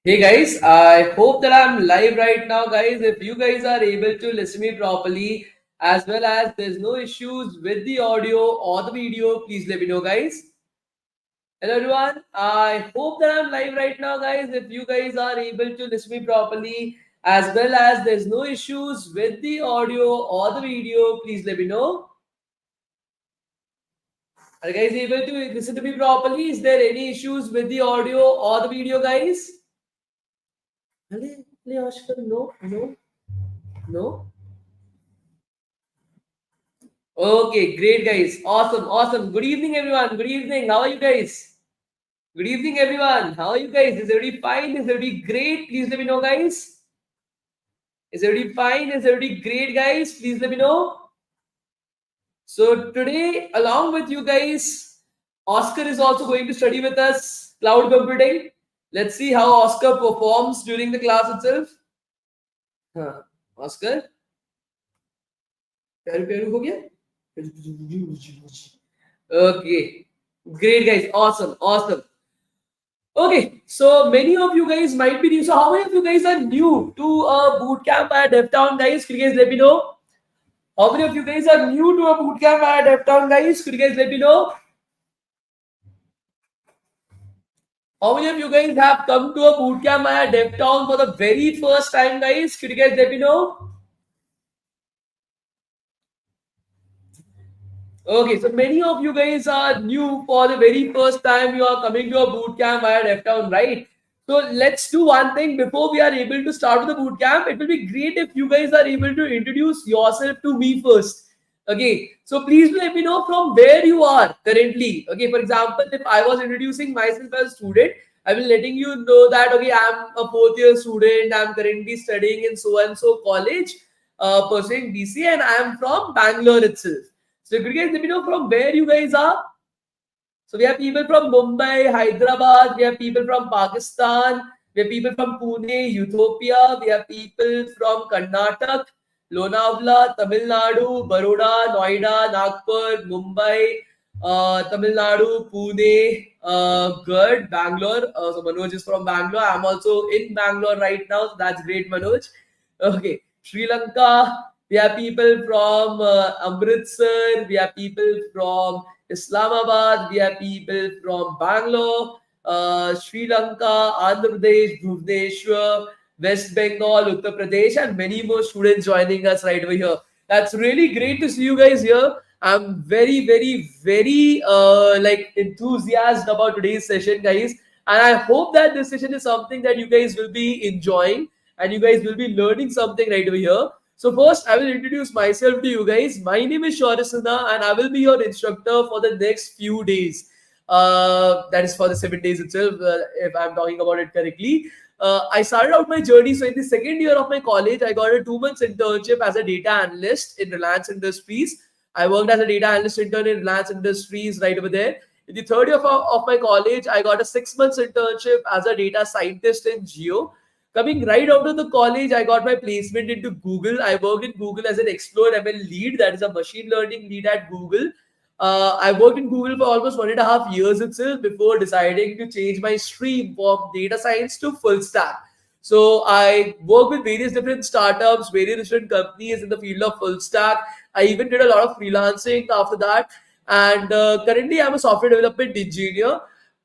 Hey guys, I hope that I'm live right now, guys. If you guys are able to listen me properly, as well as there's no issues with the audio or the video, please let me know, guys. Hello everyone. I hope that I'm live right now, guys. If you guys are able to listen me properly, as well as there's no issues with the audio or the video, please let me know. Are you guys able to listen to me properly? Is there any issues with the audio or the video, guys? Oscar, no, no, no. Okay, great guys. Awesome, awesome. Good evening, everyone. Good evening. How are you guys? Good evening, everyone. How are you guys? Is everybody fine? Is everybody great? Please let me know, guys. Is everybody fine? Is everybody great, guys? Please let me know. So today, along with you guys, Oscar is also going to study with us cloud computing. Let's see how Oscar performs during the class itself. Oscar, Pyaru हो गया? Okay, great guys, awesome, awesome. Okay, so many of you guys might be new. So how many of you guys are new to a boot camp at DevTown, guys? Could you guys let me know? How many of you guys are new to a boot camp at DevTown, guys? Could you guys let me know? How many of you guys have come to a boot camp at DevTown for the very first time, guys? Could you guys let me know? Okay, so many of you guys are new for the very first time. You are coming to a boot camp at DevTown, right? So let's do one thing before we are able to start with the boot camp. It will be great if you guys are able to introduce yourself to me first. Okay, so please let me know from where you are currently. Okay, for example, if I was introducing myself as a student, I will letting you know that okay, I'm a fourth year student. I'm currently studying in so and so college, pursuing BCA, and I'm from Bangalore itself. So could you guys let me know from where you guys are? So we have people from Mumbai, Hyderabad, we have people from Pakistan, we have people from Pune, Ethiopia, we have people from Karnataka, Lonavala, Tamil Nadu, Baroda, Noida, Nagpur, Mumbai, Tamil Nadu, Pune, Gurd, Bangalore. So Manoj is from Bangalore. I'm also in Bangalore right now. So that's great, Manoj. Okay, Sri Lanka. We have people from Amritsar. We have people from Islamabad. We have people from Bangalore, Sri Lanka, Andhra Pradesh, Bhubaneswar, West Bengal, Uttar Pradesh, and many more students joining us right over here. That's really great to see you guys here. I'm very, very, very like enthusiastic about today's session, guys. And I hope that this session is something that you guys will be enjoying and you guys will be learning something right over here. So first, I will introduce myself to you guys. My name is Shaurasana, and I will be your instructor for the next few days. That is for the 7 days itself, if I'm talking about it correctly. I started out my journey. So in the second year of my college, I got a 2 months internship as a data analyst in Reliance Industries. I worked as a data analyst intern in Reliance Industries right over there. In the third year of my college, I got a 6 months internship as a data scientist in Geo. Coming right out of the college, I got my placement into Google. I worked in Google as an Explore ML lead, that is a machine learning lead at Google. I worked in Google for almost 1.5 years itself before deciding to change my stream from data science to full stack. So I worked with various different startups, various different companies in the field of full stack. I even did a lot of freelancing after that. And currently, I'm a software development engineer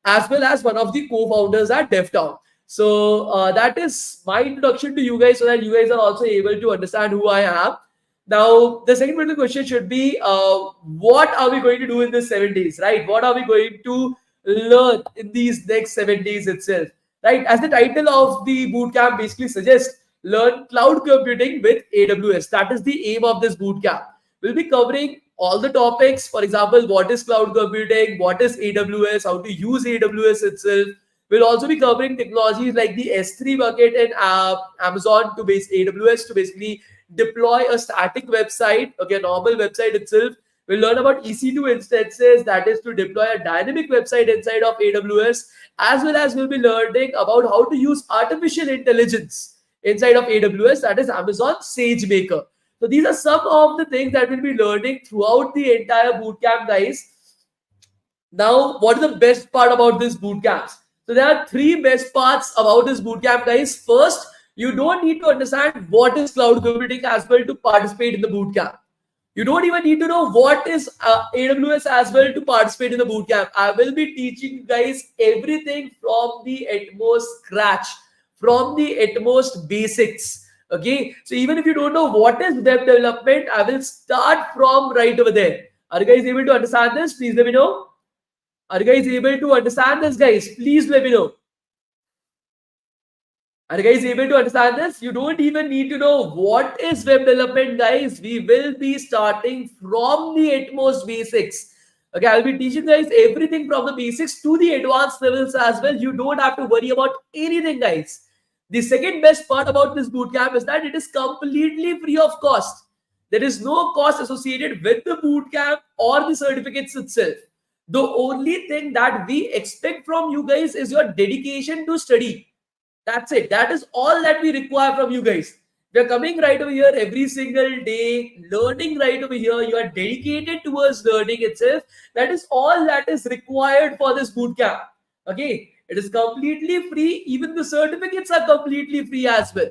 as well as one of the co-founders at DevTown. So that is my introduction to you guys so that you guys are also able to understand who I am. Now, the second part of the question should be what are we going to do in this 7 days, right? What are we going to learn in these next 7 days itself, right? As the title of the bootcamp basically suggests, learn cloud computing with AWS. That is the aim of this bootcamp. We'll be covering all the topics. For example, what is cloud computing? What is AWS? How to use AWS itself? We'll also be covering technologies like the S3 bucket and Amazon to base AWS to basically deploy a static website, okay, a normal website itself. We'll learn about EC2 instances, that is to deploy a dynamic website inside of AWS, as well as we'll be learning about how to use artificial intelligence inside of AWS, that is Amazon SageMaker. So these are some of the things that we'll be learning throughout the entire bootcamp, guys. Now, what is the best part about this bootcamps? So there are three best parts about this bootcamp, guys. First, you don't need to understand what is cloud computing as well to participate in the bootcamp. You don't even need to know what is AWS as well to participate in the bootcamp. I will be teaching you guys everything from the utmost scratch, from the utmost basics. Okay, so even if you don't know what is web development, I will start from right over there. Are you guys able to understand this? Please let me know. Are you guys able to understand this, guys? Please let me know. Are you guys able to understand this? You don't even need to know what is web development, guys. We will be starting from the utmost basics. Okay, I'll be teaching guys everything from the basics to the advanced levels as well. You don't have to worry about anything, guys. The second best part about this bootcamp is that it is completely free of cost. There is no cost associated with the bootcamp or the certificates itself. The only thing that we expect from you guys is your dedication to study. That's it. That is all that we require from you guys. We're coming right over here every single day, learning right over here. You are dedicated towards learning itself. That is all that is required for this bootcamp. Okay, it is completely free. Even the certificates are completely free as well.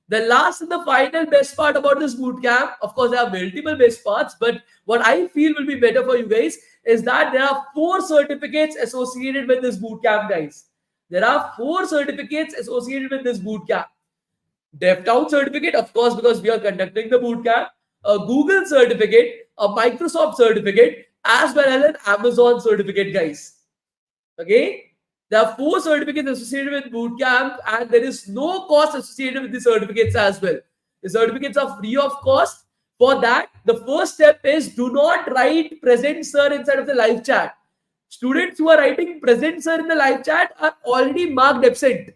The last and the final best part about this bootcamp, of course, there are multiple best parts, but what I feel will be better for you guys is that there are 4 certificates associated with this bootcamp, guys. There are 4 certificates associated with this bootcamp. DevTown certificate, of course, because we are conducting the bootcamp, a Google certificate, a Microsoft certificate, as well as an Amazon certificate, guys. Okay? There are 4 certificates associated with bootcamp, and there is no cost associated with the certificates as well. The certificates are free of cost. For that, the first step is do not write present sir inside of the live chat. Students who are writing present sir in the live chat are already marked absent.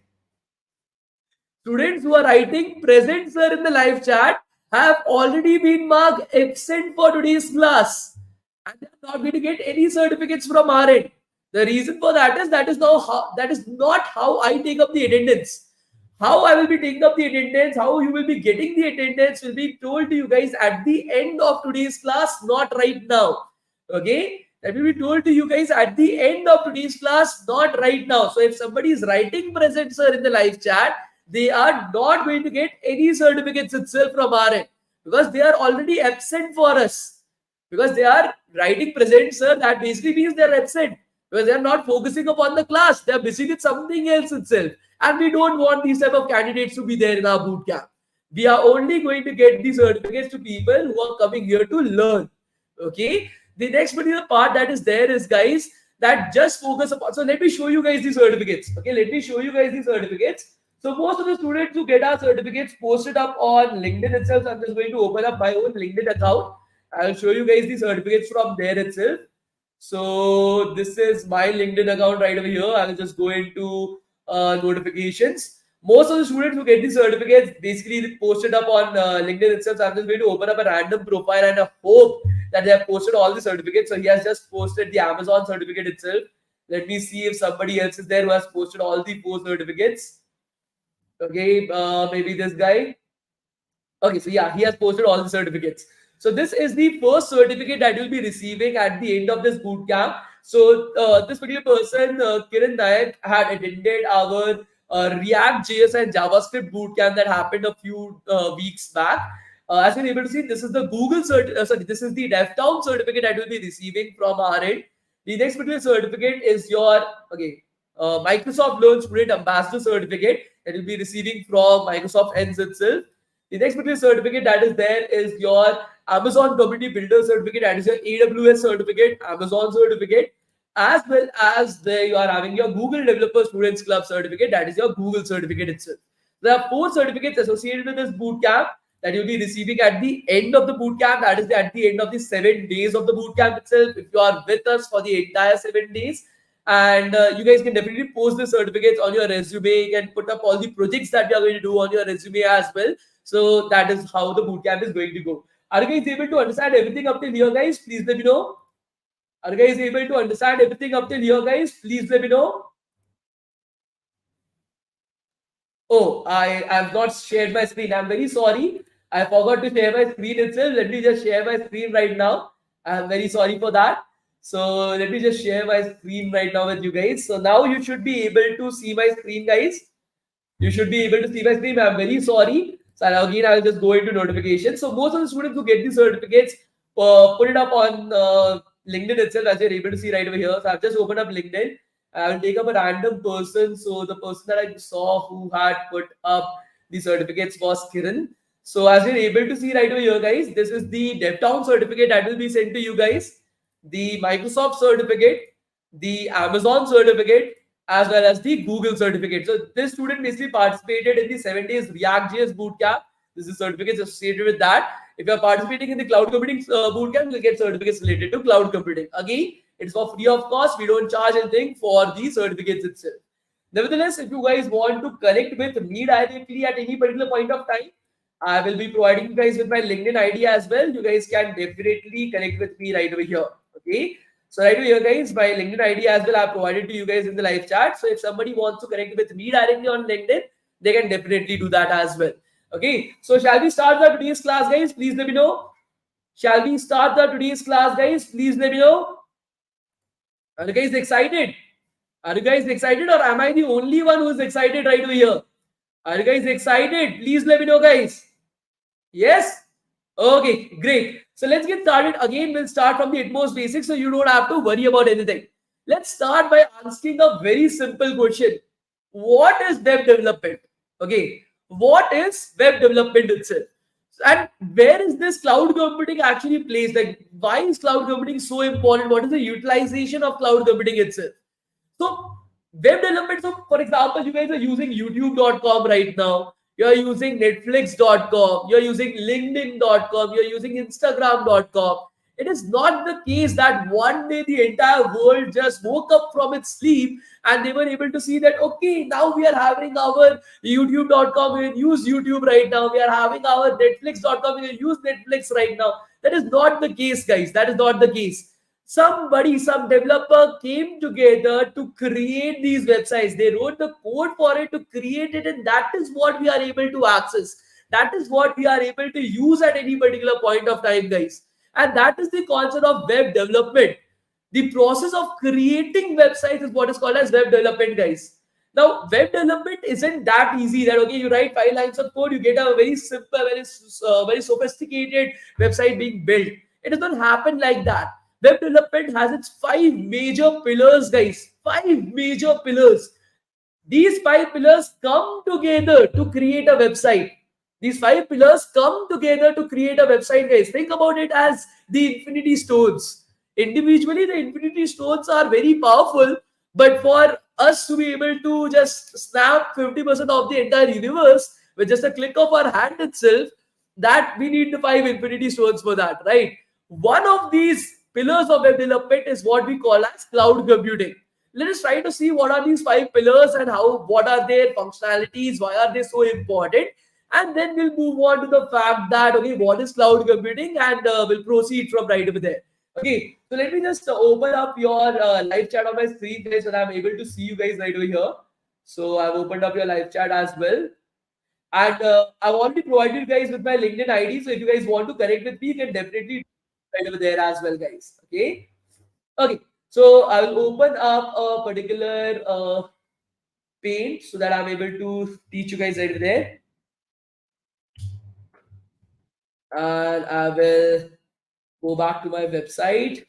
Students who are writing present sir in the live chat have already been marked absent for today's class. And they are not going to get any certificates from our end. The reason for that is that is not how I take up the attendance. How I will be taking up the attendance, how you will be getting the attendance will be told to you guys at the end of today's class, not right now. Okay? That will be told to you guys at the end of today's class, not right now. So if somebody is writing present sir in the live chat, they are not going to get any certificates itself from our end because they are already absent for us. Because they are writing present sir, that basically means they are absent because they are not focusing upon the class. They are busy with something else itself. And we don't want these type of candidates to be there in our bootcamp. We are only going to get these certificates to people who are coming here to learn. Okay. The next particular part that is there is, guys, that just focus upon. So let me show you guys the certificates. Okay, let me show you guys the certificates. So most of the students who get our certificates posted up on LinkedIn itself. I'm just going to open up my own LinkedIn account. I'll show you guys the certificates from there itself. So this is my LinkedIn account right over here. I'll just go into notifications. Most of the students who get the certificates basically posted up on LinkedIn itself. So I'm just going to open up a random profile and I hope that they have posted all the certificates. So he has just posted the Amazon certificate itself. Let me see if somebody else is there who has posted all the 4 certificates. Okay, maybe this guy. Okay, so yeah, he has posted all the certificates. So this is the first certificate that you'll be receiving at the end of this bootcamp. So this particular person, Kiran Nayak, had attended our React.js and JavaScript bootcamp that happened a few weeks back. As you're able to see, this is the this is the DevTown certificate that you'll be receiving from our end. The next particular certificate is your Microsoft Learn Student Ambassador certificate that you'll be receiving from Microsoft Ends itself. The next particular certificate that is there is your Amazon Community Builder certificate, that is your AWS certificate, Amazon certificate, as well as there you are having your Google Developer Students Club certificate, that is your Google certificate itself. There are 4 certificates associated with this bootcamp that you'll be receiving at the end of the bootcamp, that is at the end of the 7 days of the bootcamp itself. If you are with us for the entire 7 days, and you guys can definitely post the certificates on your resume. You can put up all the projects that you are going to do on your resume as well. So that is how the bootcamp is going to go. Are you guys able to understand everything up till here, guys? Please let me know. Are you guys able to understand everything up till here, guys? Please let me know. Oh, I have not shared my screen. I'm very sorry. I forgot to share my screen itself. Let me just share my screen right now. I'm very sorry for that. So let me just share my screen right now with you guys. So now you should be able to see my screen, guys. You should be able to see my screen. I'm very sorry. So again, I'll just go into notifications. So most of the students who get these certificates, put it up on LinkedIn itself, as you're able to see right over here. So I've just opened up LinkedIn. I will take up a random person. So the person that I saw who had put up the certificates was Kiran. So as you're able to see right over here, guys, this is the DevTown certificate that will be sent to you guys, the Microsoft certificate, the Amazon certificate, as well as the Google certificate. So this student basically participated in the 7 days React.js bootcamp. This is certificates associated with that. If you are participating in the cloud computing bootcamp, you'll get certificates related to cloud computing. Again, it's for free of cost. We don't charge anything for the certificates itself. Nevertheless, if you guys want to connect with me directly at any particular point of time, I will be providing you guys with my LinkedIn ID as well. You guys can definitely connect with me right over here. Okay. So right over here, guys, my LinkedIn ID as well, I've provided to you guys in the live chat. So if somebody wants to connect with me directly on LinkedIn, they can definitely do that as well. Okay. So shall we start the today's class, guys? Please let me know. Shall we start the today's class, guys? Please let me know. Are you guys excited? Are you guys excited, or am I the only one who's excited right over here? Are you guys excited? Please let me know, guys. Yes? Okay, great. So let's get started. Again, we'll start from the utmost basics so you don't have to worry about anything. Let's start by asking a very simple question. What is web development? Okay, what is web development itself? And where is this cloud computing actually placed? Like, why is cloud computing so important? What is the utilization of cloud computing itself? So web development, so for example, you guys are using youtube.com right now. You're using netflix.com. You're using linkedin.com. You're using instagram.com. It is not the case that one day the entire world just woke up from its sleep and they were able to see that, okay, now we are having our youtube.com. We use YouTube right now. We are having our netflix.com. We use Netflix right now. That is not the case, guys. That is not the case. Somebody, some developer came together to create these websites. They wrote the code for it to create it, and that is what we are able to access. That is what we are able to use at any particular point of time, guys. And that is the concept of web development. The process of creating websites is what is called as web development, guys. Now, web development isn't that easy. That okay, you write 5 lines of code, you get a very simple, very sophisticated website being built. It does not happen like that. Web development has its 5 major pillars, guys. 5 major pillars. These 5 pillars come together to create a website. These 5 pillars come together to create a website, guys. Think about it as the infinity stones. Individually, the infinity stones are very powerful, but for us to be able to just snap 50% of the entire universe with just a click of our hand itself, that we need the 5 infinity stones for that, right? One of these pillars of web development is what we call as cloud computing. Let us try to see what are these 5 pillars and what are their functionalities, why are they so important, and then we'll move on to the fact that okay, what is cloud computing, and we'll proceed from right over there. Okay, so let me just open up your live chat on my screen, guys, so that I'm able to see you guys right over here. So I've opened up your live chat as well. And I've already provided you guys with my LinkedIn ID. So if you guys want to connect with me, you can definitely right over there as well, guys. Okay. Okay. So I will open up a particular paint so that I'm able to teach you guys right over there. And I will go back to my website.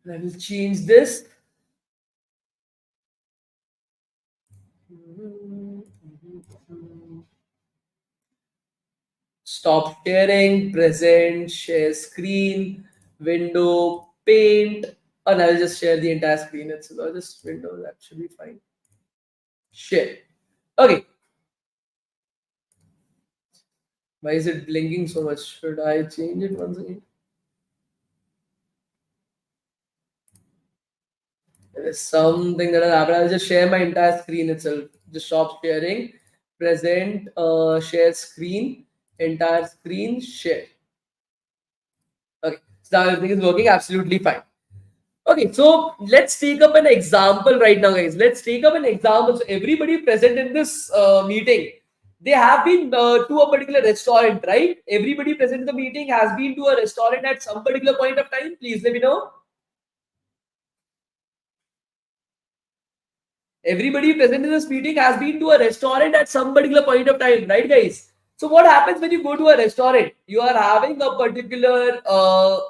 And I will change this. Stop sharing, present, share screen, window, paint, and I'll just share the entire screen. It's just window, that should be fine. Share. Okay. Why is it blinking so much? Should I change it once again? There is something that has happened. I'll just share my entire screen itself. Just stop sharing, present, share screen, entire screen, share. Okay, so now everything is working absolutely fine. Okay, so let's take up an example right now, guys. Let's take up an example. So everybody present in this meeting, they have been to a particular restaurant, right? Everybody present in the meeting has been to a restaurant at some particular point of time. Please let me know. Everybody present in this meeting has been to a restaurant at some particular point of time, right, guys? So what happens when you go to a restaurant? You are having a particular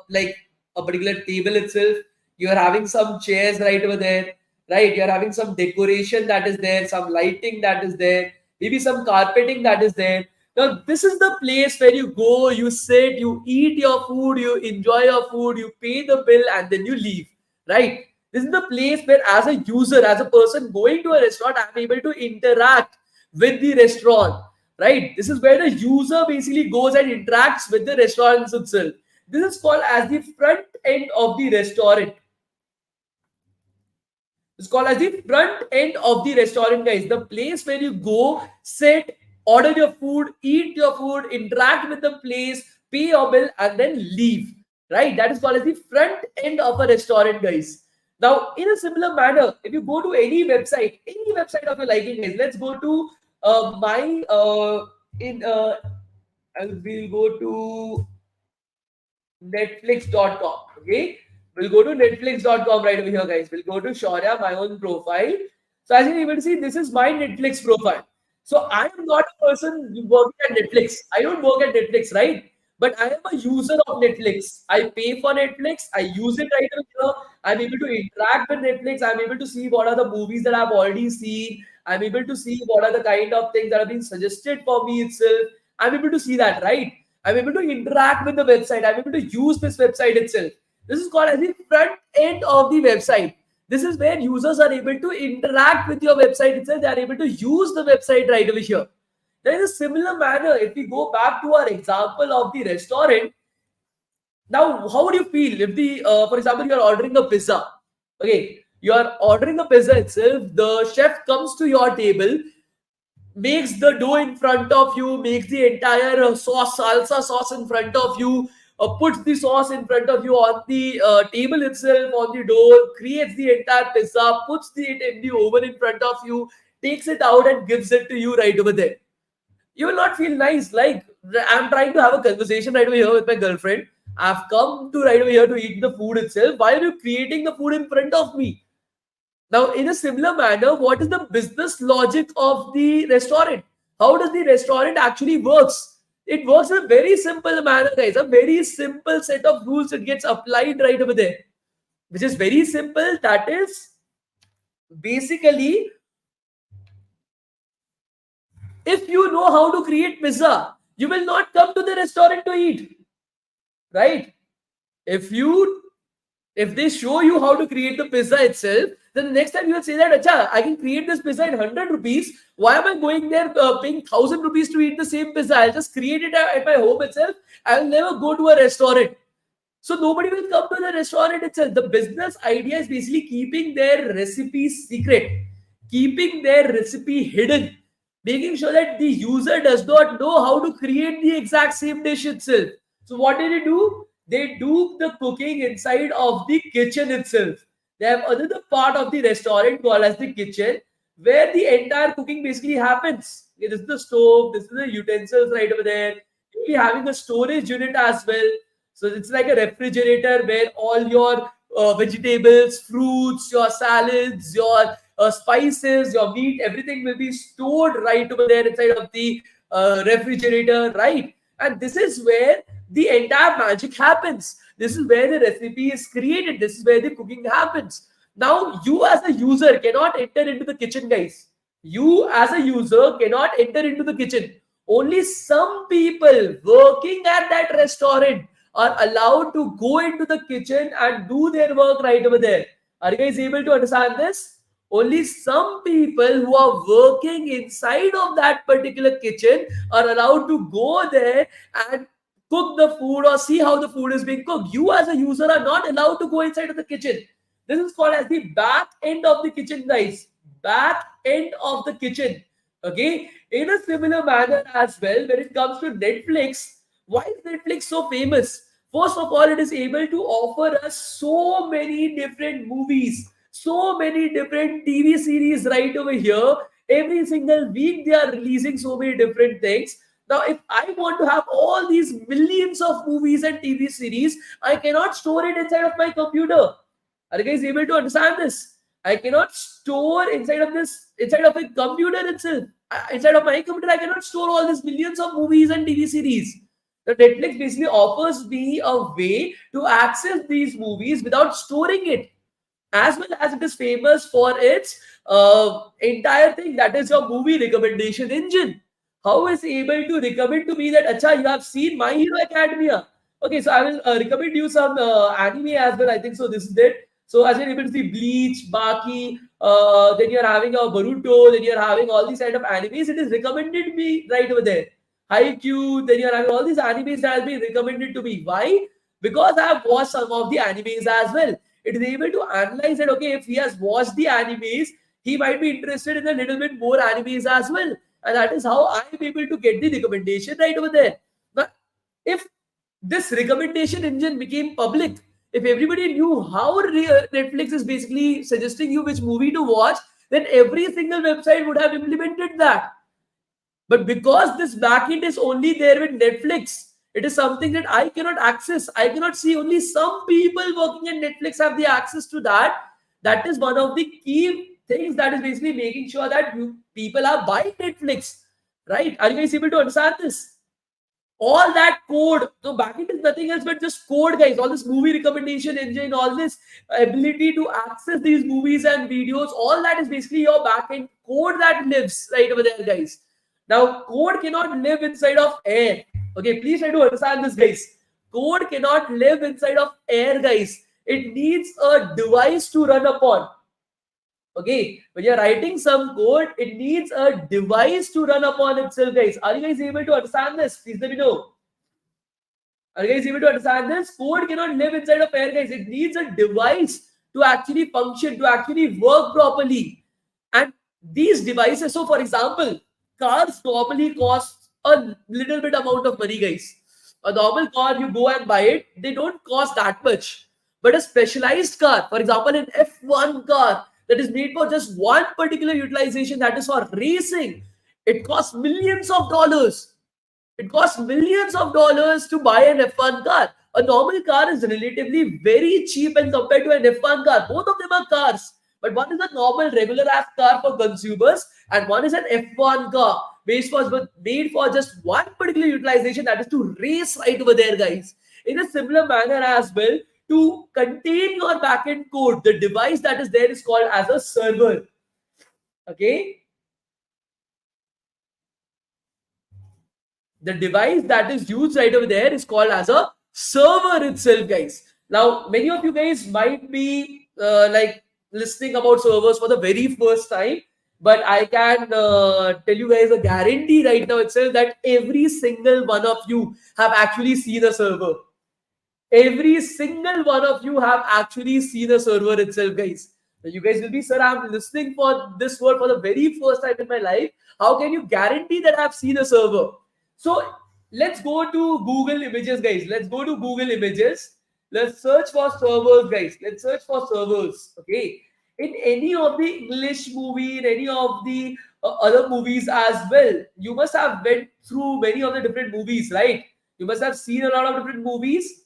like a particular table itself. You are having some chairs right over there, right? You are having some decoration that is there, some lighting that is there, maybe some carpeting that is there. Now this is the place where you go, you sit, you eat your food, you enjoy your food, you pay the bill, and then you leave, right? This is the place where, as a user, as a person going to a restaurant, I'm able to interact with the restaurant, right? This is where the user basically goes and interacts with the restaurants itself. This is called as the front end of the restaurant. It's called as the front end of the restaurant, guys. The place where you go, sit, order your food, eat your food, interact with the place, pay your bill, and then leave. Right? That is called as the front end of a restaurant, guys. Now, in a similar manner, if you go to any website of your liking, guys, let's go to my in we'll go to netflix.com. Okay, we'll go to netflix.com right over here, guys. We'll go to Shaurya, my own profile. So as you're able to see, this is my Netflix profile. So I am not a person working at Netflix. I don't work at Netflix, right? But I am a user of Netflix. I pay for Netflix. I use it right over here. I'm able to interact with Netflix. I'm able to see what are the movies that I've already seen. I'm able to see what are the kind of things that have been suggested for me itself. I'm able to see that, right? I'm able to interact with the website. I'm able to use this website itself. This is called as the front end of the website. This is where users are able to interact with your website itself. They are able to use the website right over here. There is a similar manner. If we go back to our example of the restaurant, now how would you feel if for example, you are ordering a pizza? Okay, you are ordering a pizza itself. The chef comes to your table, makes the dough in front of you, makes the entire salsa sauce in front of you, puts the sauce in front of you on the table itself, on the dough, creates the entire pizza, puts it in the oven in front of you, takes it out and gives it to you right over there. You will not feel nice. Like, I'm trying to have a conversation right over here with my girlfriend. I've come to right over here to eat the food itself. Why are you creating the food in front of me? Now, in a similar manner, what is the business logic of the restaurant? How does the restaurant actually works? It works in a very simple manner, guys. A very simple set of rules that gets applied right over there, which is very simple. That is basically, if you know how to create pizza, you will not come to the restaurant to eat, right? If you if they show you how to create the pizza itself, then the next time you will say that, Acha, I can create this pizza in 100 rupees. Why am I going there paying 1000 rupees to eat the same pizza? I'll just create it at my home itself. I'll never go to a restaurant. So nobody will come to the restaurant itself. The business idea is basically keeping their recipe secret, keeping their recipe hidden, making sure that the user does not know how to create the exact same dish itself. So what did they do? They do the cooking inside of the kitchen itself. They have another part of the restaurant called as the kitchen, where the entire cooking basically happens. Okay, this is the stove, this is the utensils right over there. You'll be having a storage unit as well. So it's like a refrigerator where all your vegetables, fruits, your salads, your spices, your meat, everything will be stored right over there inside of the refrigerator, right? And this is where the entire magic happens. This is where the recipe is created. This is where the cooking happens. Now, you as a user cannot enter into the kitchen, guys. You as a user cannot enter into the kitchen. Only some people working at that restaurant are allowed to go into the kitchen and do their work right over there. Are you guys able to understand this? Only some people who are working inside of that particular kitchen are allowed to go there and cook the food or see how the food is being cooked. You as a user are not allowed to go inside of the kitchen. This is called as the back end of the kitchen, guys. Back end of the kitchen. Okay. In a similar manner as well, when it comes to Netflix, why is Netflix so famous? First of all, it is able to offer us so many different movies, so many different TV series right over here. Every single week, they are releasing so many different things. Now, if I want to have all these millions of movies and TV series, I cannot store it inside of my computer. Are you guys able to understand this? I cannot store inside of a computer itself. Inside of my computer, I cannot store all these millions of movies and TV series. The Netflix basically offers me a way to access these movies without storing it, as well as it is famous for its entire thing, that is your movie recommendation engine. How is he able to recommend to me that acha, you have seen My Hero Academia? Okay, so I will recommend you some anime as well. I think so. This is it. So as you're able to see Bleach, Baki, then you're having a Boruto, then you're having all these kind of animes. It is recommended me right over there. Haikyuu, then you're having all these animes that has been recommended to me. Why? Because I have watched some of the animes as well. It is able to analyze that, okay, if he has watched the animes, he might be interested in a little bit more animes as well. And that is how I am able to get the recommendation right over there. But if this recommendation engine became public, if everybody knew how Netflix is basically suggesting you which movie to watch, then every single website would have implemented that. But because this backend is only there with Netflix, it is something that I cannot access. I cannot see. Only some people working at Netflix have the access to that. That is one of the key things that is basically making sure that people are buying Netflix. Right? Are you guys able to understand this? All that code, so backend is nothing else but just code, guys. All this movie recommendation engine, all this ability to access these movies and videos, all that is basically your backend code that lives right over there, guys. Now, code cannot live inside of air. Okay, please try to understand this, guys. Code cannot live inside of air, guys. It needs a device to run upon. Okay, when you're writing some code, it needs a device to run upon itself, guys. Are you guys able to understand this? Please let me know. Are you guys able to understand this? Code cannot live inside of air, guys. It needs a device to actually function, to actually work properly. And these devices, so for example, cars normally cost a little bit amount of money, guys. A normal car, you go and buy it, they don't cost that much. But a specialized car, for example, an F1 car that is made for just one particular utilization, that is for racing, it costs millions of dollars. It costs millions of dollars to buy an F1 car. A normal car is relatively very cheap and compared to an F1 car. Both of them are cars. But one is a normal regular ass car for consumers, and one is an F1 car made for just one particular utilization, that is to race right over there, guys. In a similar manner as well, to contain your backend code, the device that is there is called as a server. Okay. The device that is used right over there is called as a server itself, guys. Now, many of you guys might be like listening about servers for the very first time, but I can tell you guys a guarantee right now itself that every single one of you have actually seen a server. Every single one of you have actually seen a server itself, guys. Now you guys will be, sir, I'm listening for this word for the very first time in my life. How can you guarantee that I've seen a server? So let's go to Google Images, guys. Let's go to Google Images. Let's search for servers, guys. Let's search for servers. Okay. In any of the English movie, in any of the other movies as well, you must have went through many of the different movies, right? You must have seen a lot of different movies.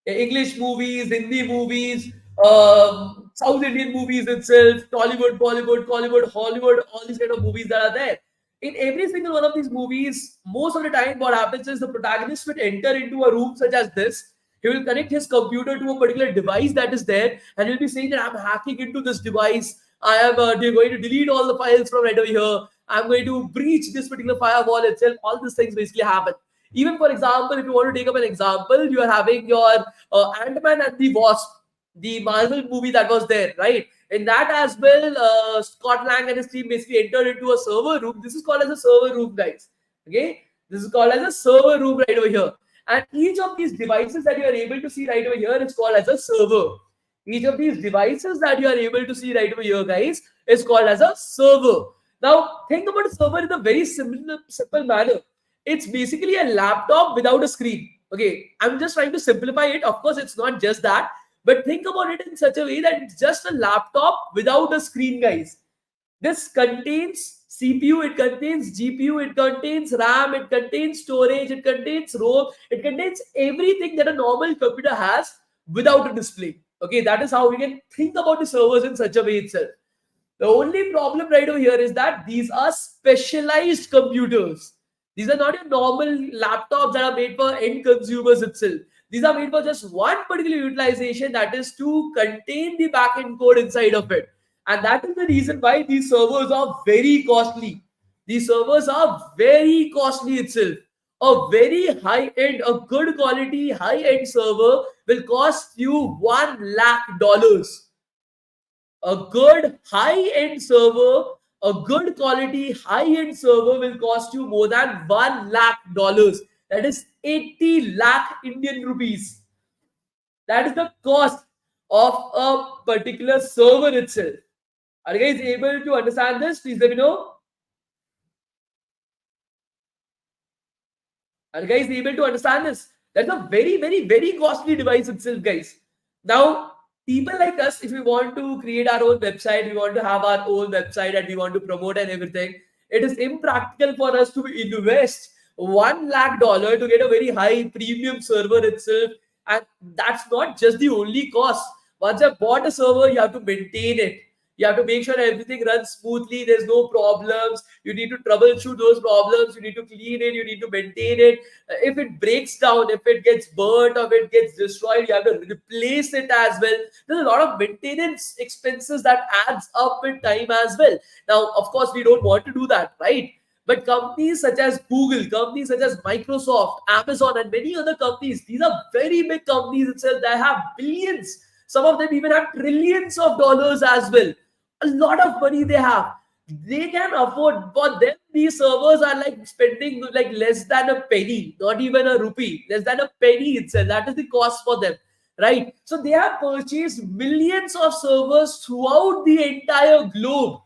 English movies, Hindi movies, South Indian movies itself, Tollywood, Bollywood, Collywood, Hollywood, all these kind of movies that are there. In every single one of these movies, most of the time what happens is the protagonist will enter into a room such as this. He will connect his computer to a particular device that is there, and he'll be saying that I'm hacking into this device. I am going to delete all the files from right over here. I'm going to breach this particular firewall itself. All these things basically happen. Even for example, if you want to take up an example, you are having your Ant-Man and the Wasp, the Marvel movie that was there, right? In that as well, Scott Lang and his team basically entered into a server room. This is called as a server room, guys. Okay, this is called as a server room right over here. And each of these devices that you are able to see right over here is called as a server. Each of these devices that you are able to see right over here, guys, is called as a server. Now, think about a server in a very simple manner. It's basically a laptop without a screen. Okay, I'm just trying to simplify it. Of course, it's not just that, but think about it in such a way that it's just a laptop without a screen, guys. This contains CPU, it contains GPU, it contains RAM, it contains storage, it contains ROM, it contains everything that a normal computer has without a display. Okay, that is how we can think about the servers in such a way itself. The only problem right over here is that these are specialized computers. These are not your normal laptops that are made for end consumers itself. These are made for just one particular utilization, that is to contain the backend code inside of it. And that is the reason why these servers are very costly. These servers are very costly itself. A very high end, a good quality, high end server will cost you $1 lakh. A good high-end server, a good quality high-end server will cost you more than $1 lakh. That is 80 lakh Indian rupees. That is the cost of a particular server itself. Are you guys able to understand this? Please let me know. Are you guys able to understand this? That's a very, very, very costly device itself, guys. Now, people like us, if we want to create our own website, we want to have our own website and we want to promote and everything, it is impractical for us to invest $1 lakh to get a very high premium server itself. And that's not just the only cost. Once I've bought a server, you have to maintain it. You have to make sure everything runs smoothly. There's no problems. You need to troubleshoot those problems. You need to clean it. You need to maintain it. If it breaks down, if it gets burnt or if it gets destroyed, you have to replace it as well. There's a lot of maintenance expenses that adds up with time as well. Now, of course, we don't want to do that, right? But companies such as Google, companies such as Microsoft, Amazon, and many other companies, these are very big companies itself that have billions. Some of them even have trillions of dollars as well. A lot of money they have. They can afford. For them, these servers are like spending like less than a penny, not even a rupee, less than a penny itself. That is the cost for them, right? So they have purchased millions of servers throughout the entire globe.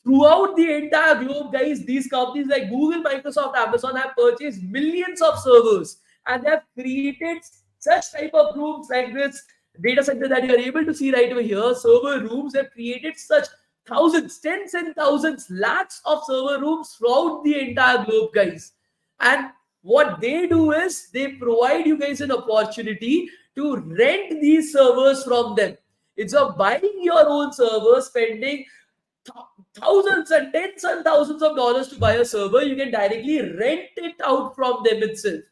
Throughout the entire globe, guys, these companies like Google, Microsoft, Amazon have purchased millions of servers, and they have created such type of rooms like this data center that you are able to see right over here. Server rooms have created such thousands, tens and thousands, lakhs of server rooms throughout the entire globe, guys. And what they do is they provide you guys an opportunity to rent these servers from them. It's of buying your own server, spending thousands and tens and thousands of dollars to buy a server. You can directly rent it out from them itself.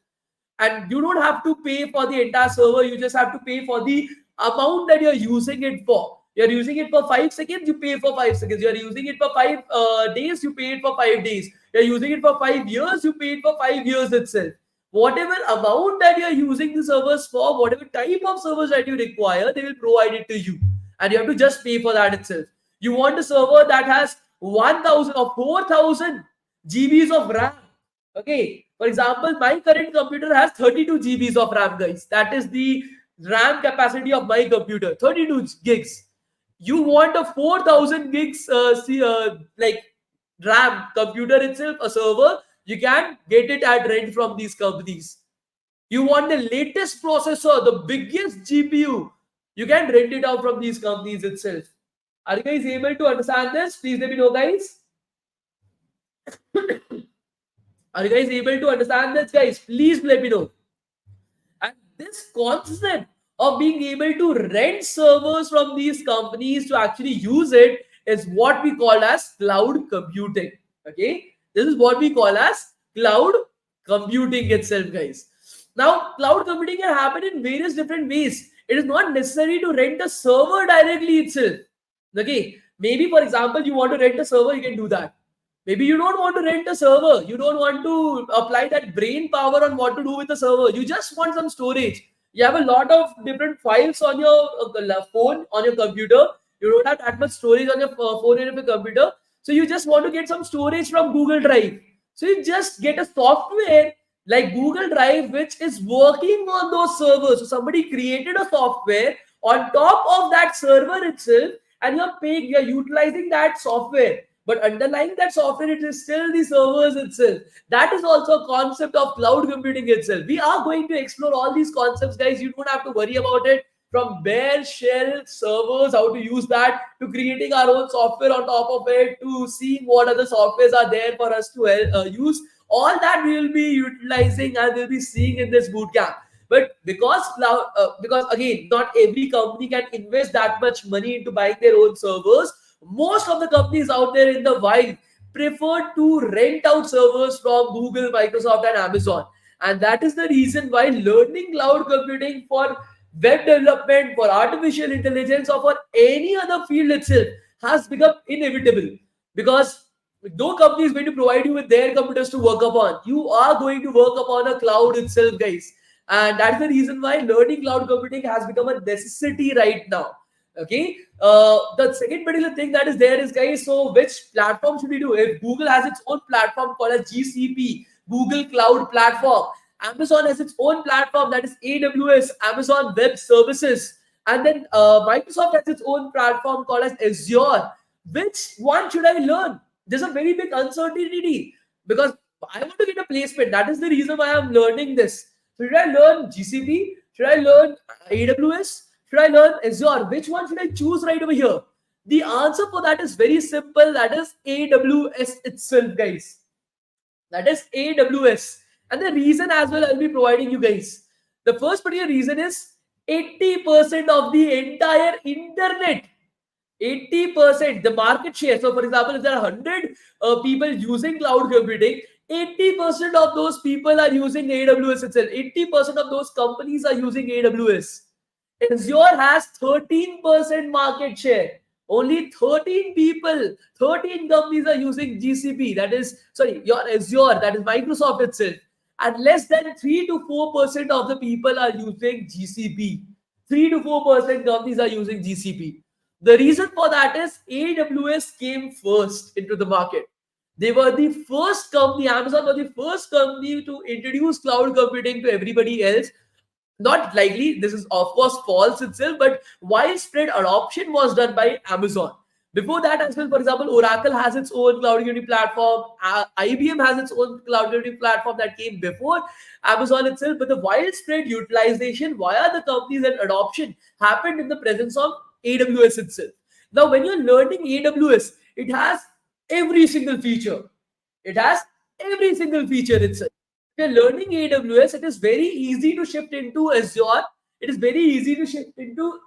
And you don't have to pay for the entire server. You just have to pay for the amount that you're using it for. You're using it for 5 seconds, you pay for 5 seconds. You're using it for 5 days, you pay it for 5 days. You're using it for 5 years, you pay it for 5 years itself. Whatever amount that you're using the servers for, whatever type of servers that you require, they will provide it to you. And you have to just pay for that itself. You want a server that has 1000 or 4000 GBs of RAM. Okay. For example, my current computer has 32 GBs of RAM, guys. That is the RAM capacity of my computer, 32 gigs. You want a 4000 gigs like RAM computer itself, a server, you can get it at rent from these companies. You want the latest processor, the biggest GPU, you can rent it out from these companies itself. Are you guys able to understand this? Please let me know, guys. Are you guys able to understand this, guys? Please let me know. And this concept of being able to rent servers from these companies to actually use it is what we call as cloud computing. Okay, this is what we call as cloud computing itself, guys. Now, cloud computing can happen in various different ways. It is not necessary to rent a server directly itself. Okay, maybe for example, you want to rent a server, you can do that. Maybe you don't want to rent a server. You don't want to apply that brain power on what to do with the server. You just want some storage. You have a lot of different files on your phone, on your computer. You don't have that much storage on your phone and your computer. So you just want to get some storage from Google Drive. So you just get a software like Google Drive, which is working on those servers. So somebody created a software on top of that server itself, and you're utilizing that software. but underlying that software, it is still the servers itself. That is also a concept of cloud computing itself. We are going to explore all these concepts, guys. You don't have to worry about it. From bare shell servers, how to use that, to creating our own software on top of it, to seeing what other softwares are there for us to use. All that we will be utilizing and we'll be seeing in this bootcamp. But because cloud, because again, not every company can invest that much money into buying their own servers. Most of the companies out there in the wild prefer to rent out servers from Google, Microsoft, and Amazon. And that is the reason why learning cloud computing for web development, for artificial intelligence, or for any other field itself has become inevitable. Because no company is going to provide you with their computers to work upon. You are going to work upon a cloud itself, guys. And that's the reason why learning cloud computing has become a necessity right now. Okay. The second particular thing that is there is, guys, so which platform should we do? If Google has its own platform called as GCP, Google Cloud Platform, Amazon has its own platform, that is AWS, Amazon Web Services, and then Microsoft has its own platform called as Azure. Which one should I learn? There's a very big uncertainty because I want to get a placement. That is the reason why I'm learning this. So should I learn GCP? Should I learn AWS? Should I learn Azure? Which one should I choose right over here? The answer for that is very simple. That is AWS itself, guys. That is AWS. And the reason as well I'll be providing you guys. The first particular reason is 80% of the entire internet, 80% the market share. So for example, if there are 100 people using cloud computing, 80% of those people are using AWS itself. 80% of those companies are using AWS. Azure has 13% market share. Only 13 people, 13 companies are using GCP. That is, sorry, your Azure, that is Microsoft itself. And less than 3 to 4% of the people are using GCP. 3 to 4% companies are using GCP. The reason for that is AWS came first into the market. They were the first company, Amazon was the first company to introduce cloud computing to everybody else. Not likely, this is of course false itself, but widespread adoption was done by Amazon. Before that as well, for example, Oracle has its own cloud computing platform. IBM has its own cloud computing platform that came before Amazon itself. But the widespread utilization via the companies and adoption happened in the presence of AWS itself. Now, when you're learning AWS, it has every single feature. It has every single feature itself. If you're learning AWS, it is very easy to shift into Azure. It is very easy to shift into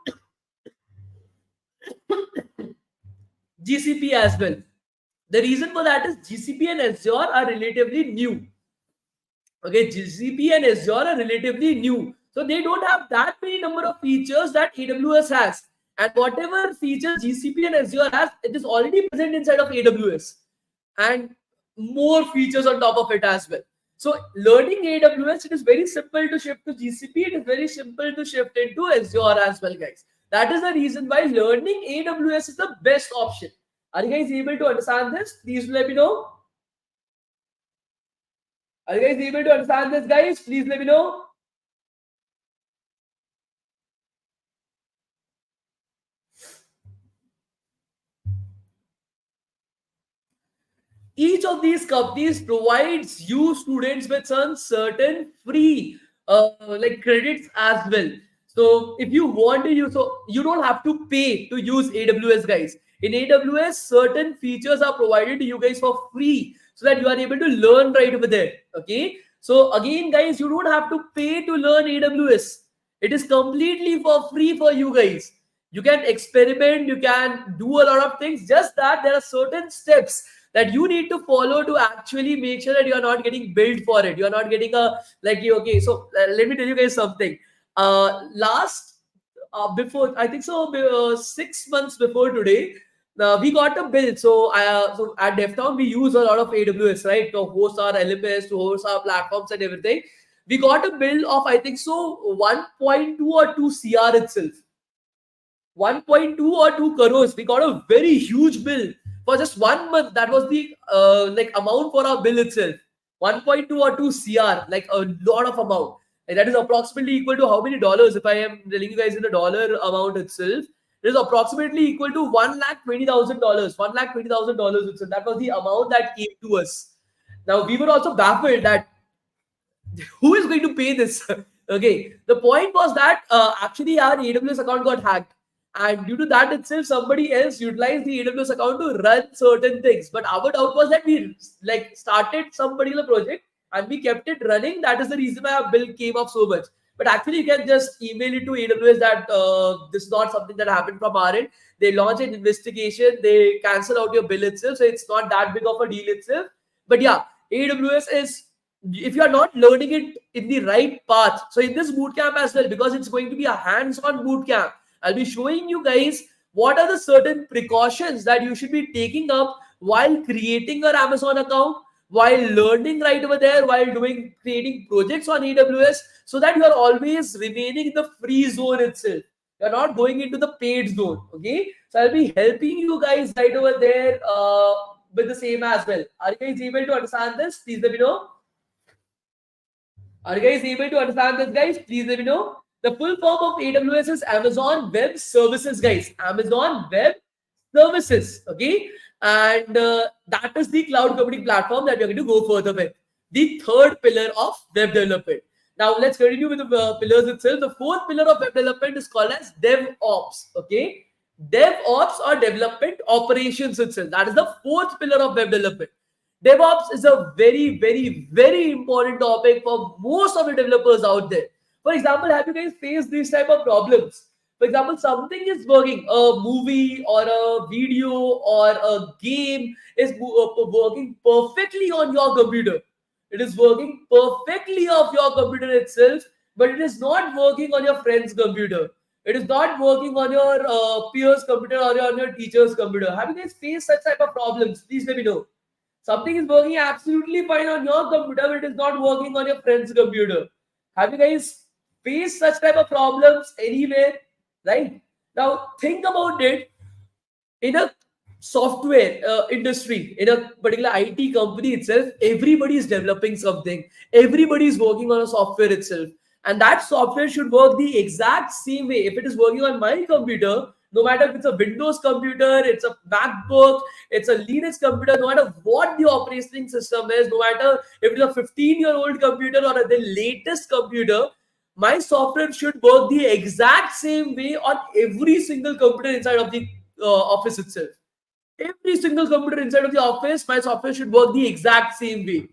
GCP as well. The reason for that is GCP and Azure are relatively new. Okay, GCP and Azure are relatively new. So they don't have that many number of features that AWS has. And whatever features GCP and Azure has, it is already present inside of AWS. And more features on top of it as well. So learning AWS, it is very simple to shift to GCP. It is very simple to shift into Azure as well, guys. That is the reason why learning AWS is the best option. Are you guys able to understand this? Please let me know. Are you guys able to understand this, guys? Please let me know. Each of these companies provides you students with some certain free like credits as well. So if you want to use, so you don't have to pay to use AWS, guys. In AWS, certain features are provided to you guys for free so that you are able to learn right over there. Okay. So again, guys, you don't have to pay to learn AWS. It is completely for free for you guys. You can experiment, you can do a lot of things. Just that there are certain steps that you need to follow to actually make sure that you are not getting billed for it. You are not getting a like you okay. So let me tell you guys something. Last before I think so 6 months before today, we got a bill. So at DevTown we use a lot of AWS, right, to host our LMS, to host our platforms and everything. We got a bill of I think so 1.2 or 2 CR itself. 1.2 or 2 crores. We got a very huge bill for just 1 month. That was the like amount for our bill itself. 1.2 or 2 CR, like a lot of amount. And that is approximately equal to how many dollars? If I am telling you guys in a dollar amount itself, it It is approximately equal to $1,20,000. $1,20,000. So that was the amount that came to us. Now we were also baffled that who is going to pay this? Okay, the point was that actually our AWS account got hacked, and due to that itself, somebody else utilized the AWS account to run certain things. But our doubt was that we like started some particular project and we kept it running. That is the reason why our bill came up so much. But actually, you can just email it to AWS that this is not something that happened from our end. They launch an investigation, they cancel out your bill itself, so it's not that big of a deal itself. But yeah, AWS is, if you are not learning it in the right path. So in this bootcamp as well, because it's going to be a hands-on bootcamp, I'll be showing you guys what are the certain precautions that you should be taking up while creating your Amazon account, while learning right over there, while doing creating projects on AWS, so that you are always remaining in the free zone itself. You're not going into the paid zone. Okay, so I'll be helping you guys right over there with the same as well. Are you guys able to understand this? Please let me know. Are you guys able to understand this, guys? Please let me know. The full form of AWS is Amazon Web Services, guys. Amazon Web Services. Okay. And that is the cloud computing platform that we're going to go further with. The third pillar of web development. Now, let's continue with the pillars itself. The fourth pillar of web development is called as DevOps. Okay. DevOps or development operations itself. That is the fourth pillar of web development. DevOps is a very, very, very important topic for most of the developers out there. For example, have you guys faced these type of problems? For example, something is working, a movie or a video or a game is working perfectly on your computer. It is working perfectly off your computer itself, but it is not working on your friend's computer. It is not working on your peer's computer or on your teacher's computer. Have you guys faced such type of problems? Please let me know. Something is working absolutely fine on your computer, but it is not working on your friend's computer. Have you guys faced such type of problems anywhere? Right? Now think about it. In a software industry, in a particular IT company itself, everybody is developing something. Everybody is working on a software itself. And that software should work the exact same way. If it is working on my computer, no matter if it's a Windows computer, it's a MacBook, it's a Linux computer, no matter what the operating system is, no matter if it's a 15-year-old computer or the latest computer, my software should work the exact same way on every single computer inside of the office itself. Every single computer inside of the office, my software should work the exact same way.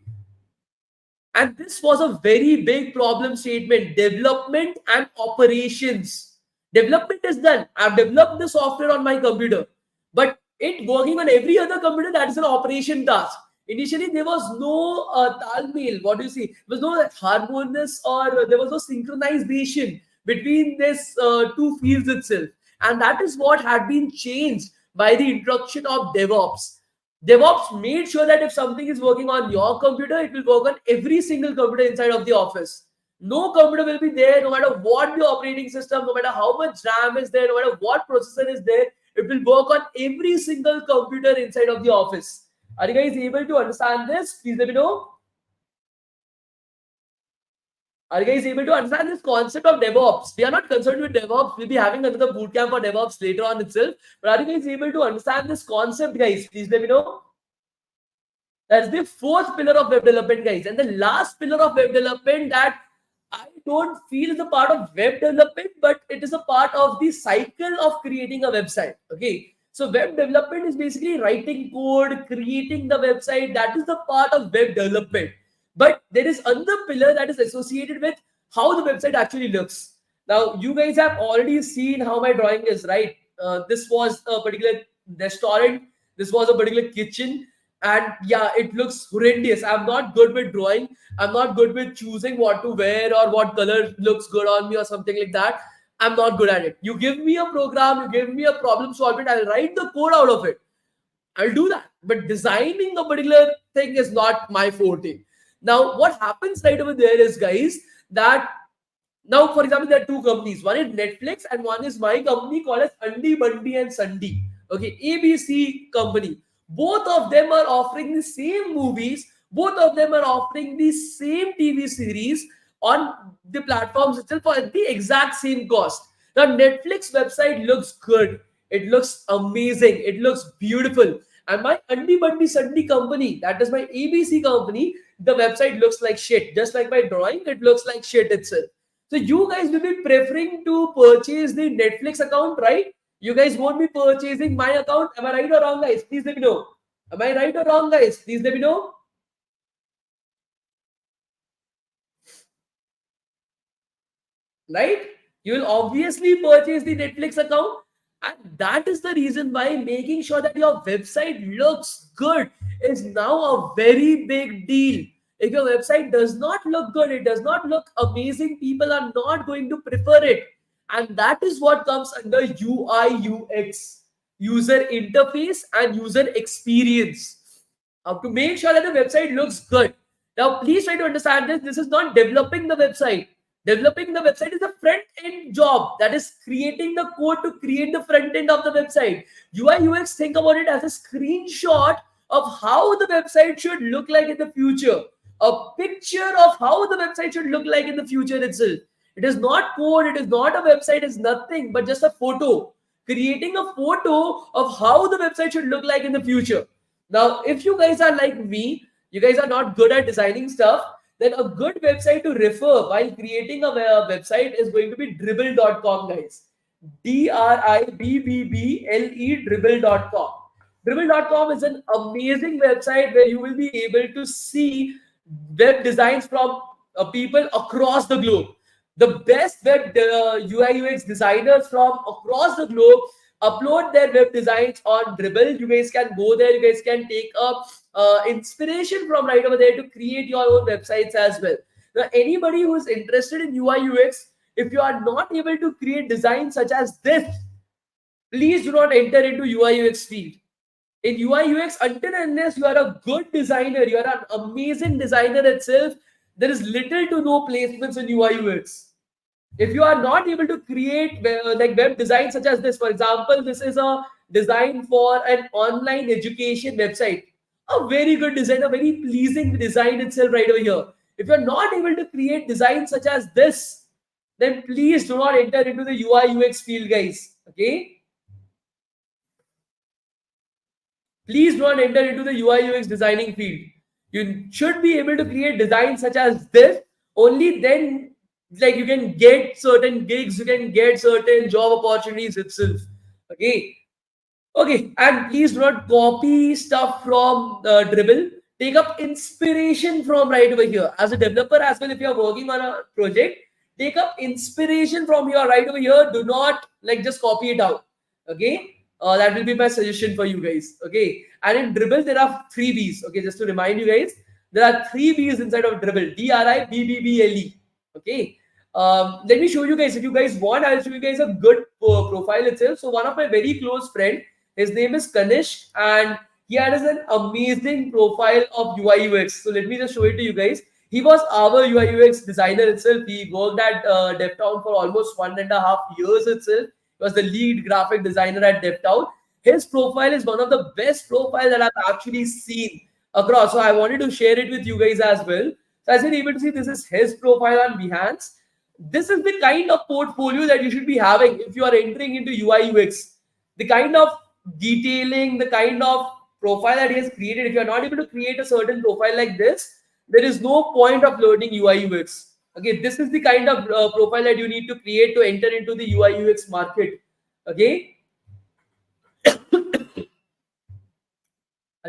And this was a very big problem statement: development and operations. Development is done. I've developed the software on my computer, but it working on every other computer, that is an operation task. Initially, there was no talmeal. What do you see? There was no harmonious, or there was no synchronization between this two fields itself. And that is what had been changed by the introduction of DevOps. DevOps made sure that if something is working on your computer, it will work on every single computer inside of the office. No computer will be there, no matter what the operating system, no matter how much RAM is there, no matter what processor is there, it will work on every single computer inside of the office. Are you guys able to understand this? Please let me know. Are you guys able to understand this concept of DevOps? We are not concerned with DevOps. We'll be having another bootcamp for DevOps later on itself. But are you guys able to understand this concept, guys? Please let me know. That's the fourth pillar of web development, guys. And the last pillar of web development that I don't feel is a part of web development, but it is a part of the cycle of creating a website. Okay. So web development is basically writing code, creating the website. That is the part of web development. But there is another pillar that is associated with how the website actually looks. Now, you guys have already seen how my drawing is, right? This was a particular restaurant. This was a particular kitchen. And yeah, it looks horrendous. I'm not good with drawing. I'm not good with choosing what to wear or what color looks good on me or something like that. I'm not good at it. You give me a program, you give me a problem, solve it. I'll write the code out of it. I'll do that. But designing a particular thing is not my forte. Now, what happens right over there is, guys, that now, for example, there are two companies. One is Netflix and one is my company called as Andi, Bandi and Sandi. Okay, ABC company. Both of them are offering the same movies. Both of them are offering the same TV series on the platforms itself for the exact same cost. Now, Netflix website looks good. It looks amazing. It looks beautiful. And my Andi Bandi Sandi company, that is my ABC company, the website looks like shit. Just like my drawing, it looks like shit itself. So you guys will be preferring to purchase the Netflix account, right? You guys won't be purchasing my account. Am I right or wrong, guys? Please let me know. Am I right or wrong, guys? Please let me know. Right? You will obviously purchase the Netflix account. And that is the reason why making sure that your website looks good is now a very big deal. If your website does not look good, it does not look amazing, people are not going to prefer it. And that is what comes under UI, UX, user interface, and user experience. To make sure that the website looks good. Now, please try to understand this. This is not developing the website. Developing the website is a front end job, that is creating the code to create the front end of the website. UI UX, think about it as a screenshot of how the website should look like in the future, a picture of how the website should look like in the future itself. It is not code, it is not a website, it's nothing but just a photo, creating a photo of how the website should look like in the future. Now, if you guys are like me, you guys are not good at designing stuff, then a good website to refer while creating a website is going to be dribble.com, guys. Dribble, dribble.com. Dribble.com is an amazing website where you will be able to see web designs from people across the globe. The best web UI UX designers from across the globe upload their web designs on Dribble. You guys can go there. You guys can take up inspiration from right over there to create your own websites as well. Now, anybody who is interested in UI UX, if you are not able to create designs such as this, please do not enter into UI UX field. In UI UX, until and unless you are a good designer, you are an amazing designer itself, there is little to no placements in UI UX. If you are not able to create like web design such as this, for example, this is a design for an online education website, a very good design, a very pleasing design itself right over here. If you're not able to create designs such as this, then please do not enter into the UI UX field, guys. Okay, please do not enter into the UI UX designing field. You should be able to create designs such as this. Only then, like, you can get certain gigs, you can get certain job opportunities itself. Okay. Okay, and please do not copy stuff from Dribble. Take up inspiration from right over here. As a developer as well, if you are working on a project, take up inspiration from here right over here. Do not like just copy it out. Okay, that will be my suggestion for you guys. Okay, and in Dribble there are three B's. Okay, just to remind you guys, there are three B's inside of Dribble. DRIBBBLE. Okay. Let me show you guys. If you guys want, I'll show you guys a good profile itself. So one of my very close friend, his name is Kanish, and he has an amazing profile of UI UX. So let me just show it to you guys. He was our UI UX designer itself. He worked at DevTown for almost 1.5 years itself. He was the lead graphic designer at DevTown. His profile is one of the best profiles that I've actually seen across. So I wanted to share it with you guys as well. So as you're able to see, this is his profile on Behance. This is the kind of portfolio that you should be having if you are entering into UI UX. The kind of detailing, the kind of profile that he has created. If you are not able to create a certain profile like this, there is no point of learning UI UX. Okay, this is the kind of profile that you need to create to enter into the UI UX market. Okay, are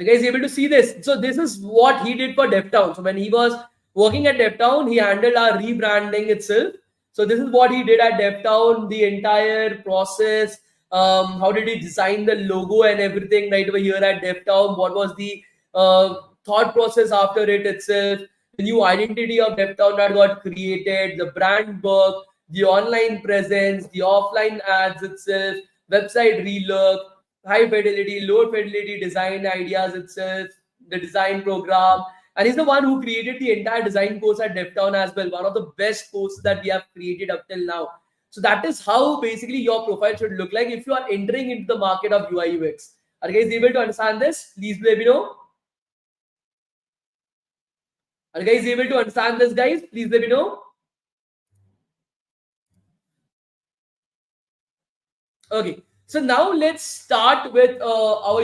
you guys able to see this? So this is what he did for DevTown. So when he was working at DevTown, he handled our rebranding itself. So this is what he did at DevTown, the entire process. How did he design the logo and everything right over here at DevTown? What was the thought process after it itself? The new identity of DevTown that got created, the brand work, the online presence, the offline ads itself, website relook, high fidelity, low fidelity design ideas itself, the design program. And he's the one who created the entire design course at DevTown as well. One of the best courses that we have created up till now. So that is how basically your profile should look like if you are entering into the market of UI UX. Are you guys able to understand this? Please let me know. Are you guys able to understand this, guys? Please let me know. Okay, so now let's start with our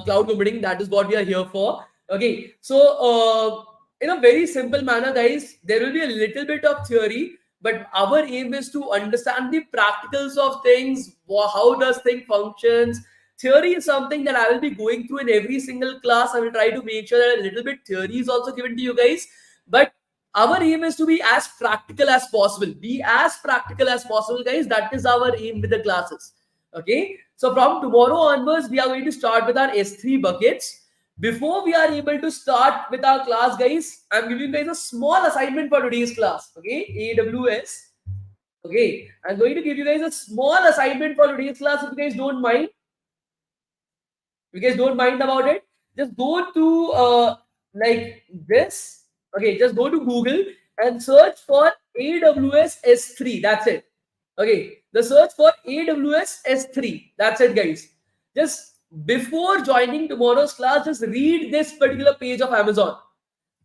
cloud computing. That is what we are here for. Okay, so in a very simple manner, guys, there will be a little bit of theory, but our aim is to understand the practicals of things. How does thing functions? Theory is something that I will be going through in every single class. I will try to make sure that a little bit theory is also given to you guys, but our aim is to be as practical as possible. Be as practical as possible, guys. That is our aim with the classes. Okay, so from tomorrow onwards we are going to start with our S3 buckets. Before we are able to start with our class, guys, I'm giving you guys a small assignment for today's class. Okay, AWS. Okay, I'm going to give you guys a small assignment for today's class. If you guys don't mind, about it, just go to like this. Okay, just go to Google and search for AWS S3. That's it. Okay, the search for AWS S3. That's it, guys. Just before joining tomorrow's class, just read this particular page of Amazon.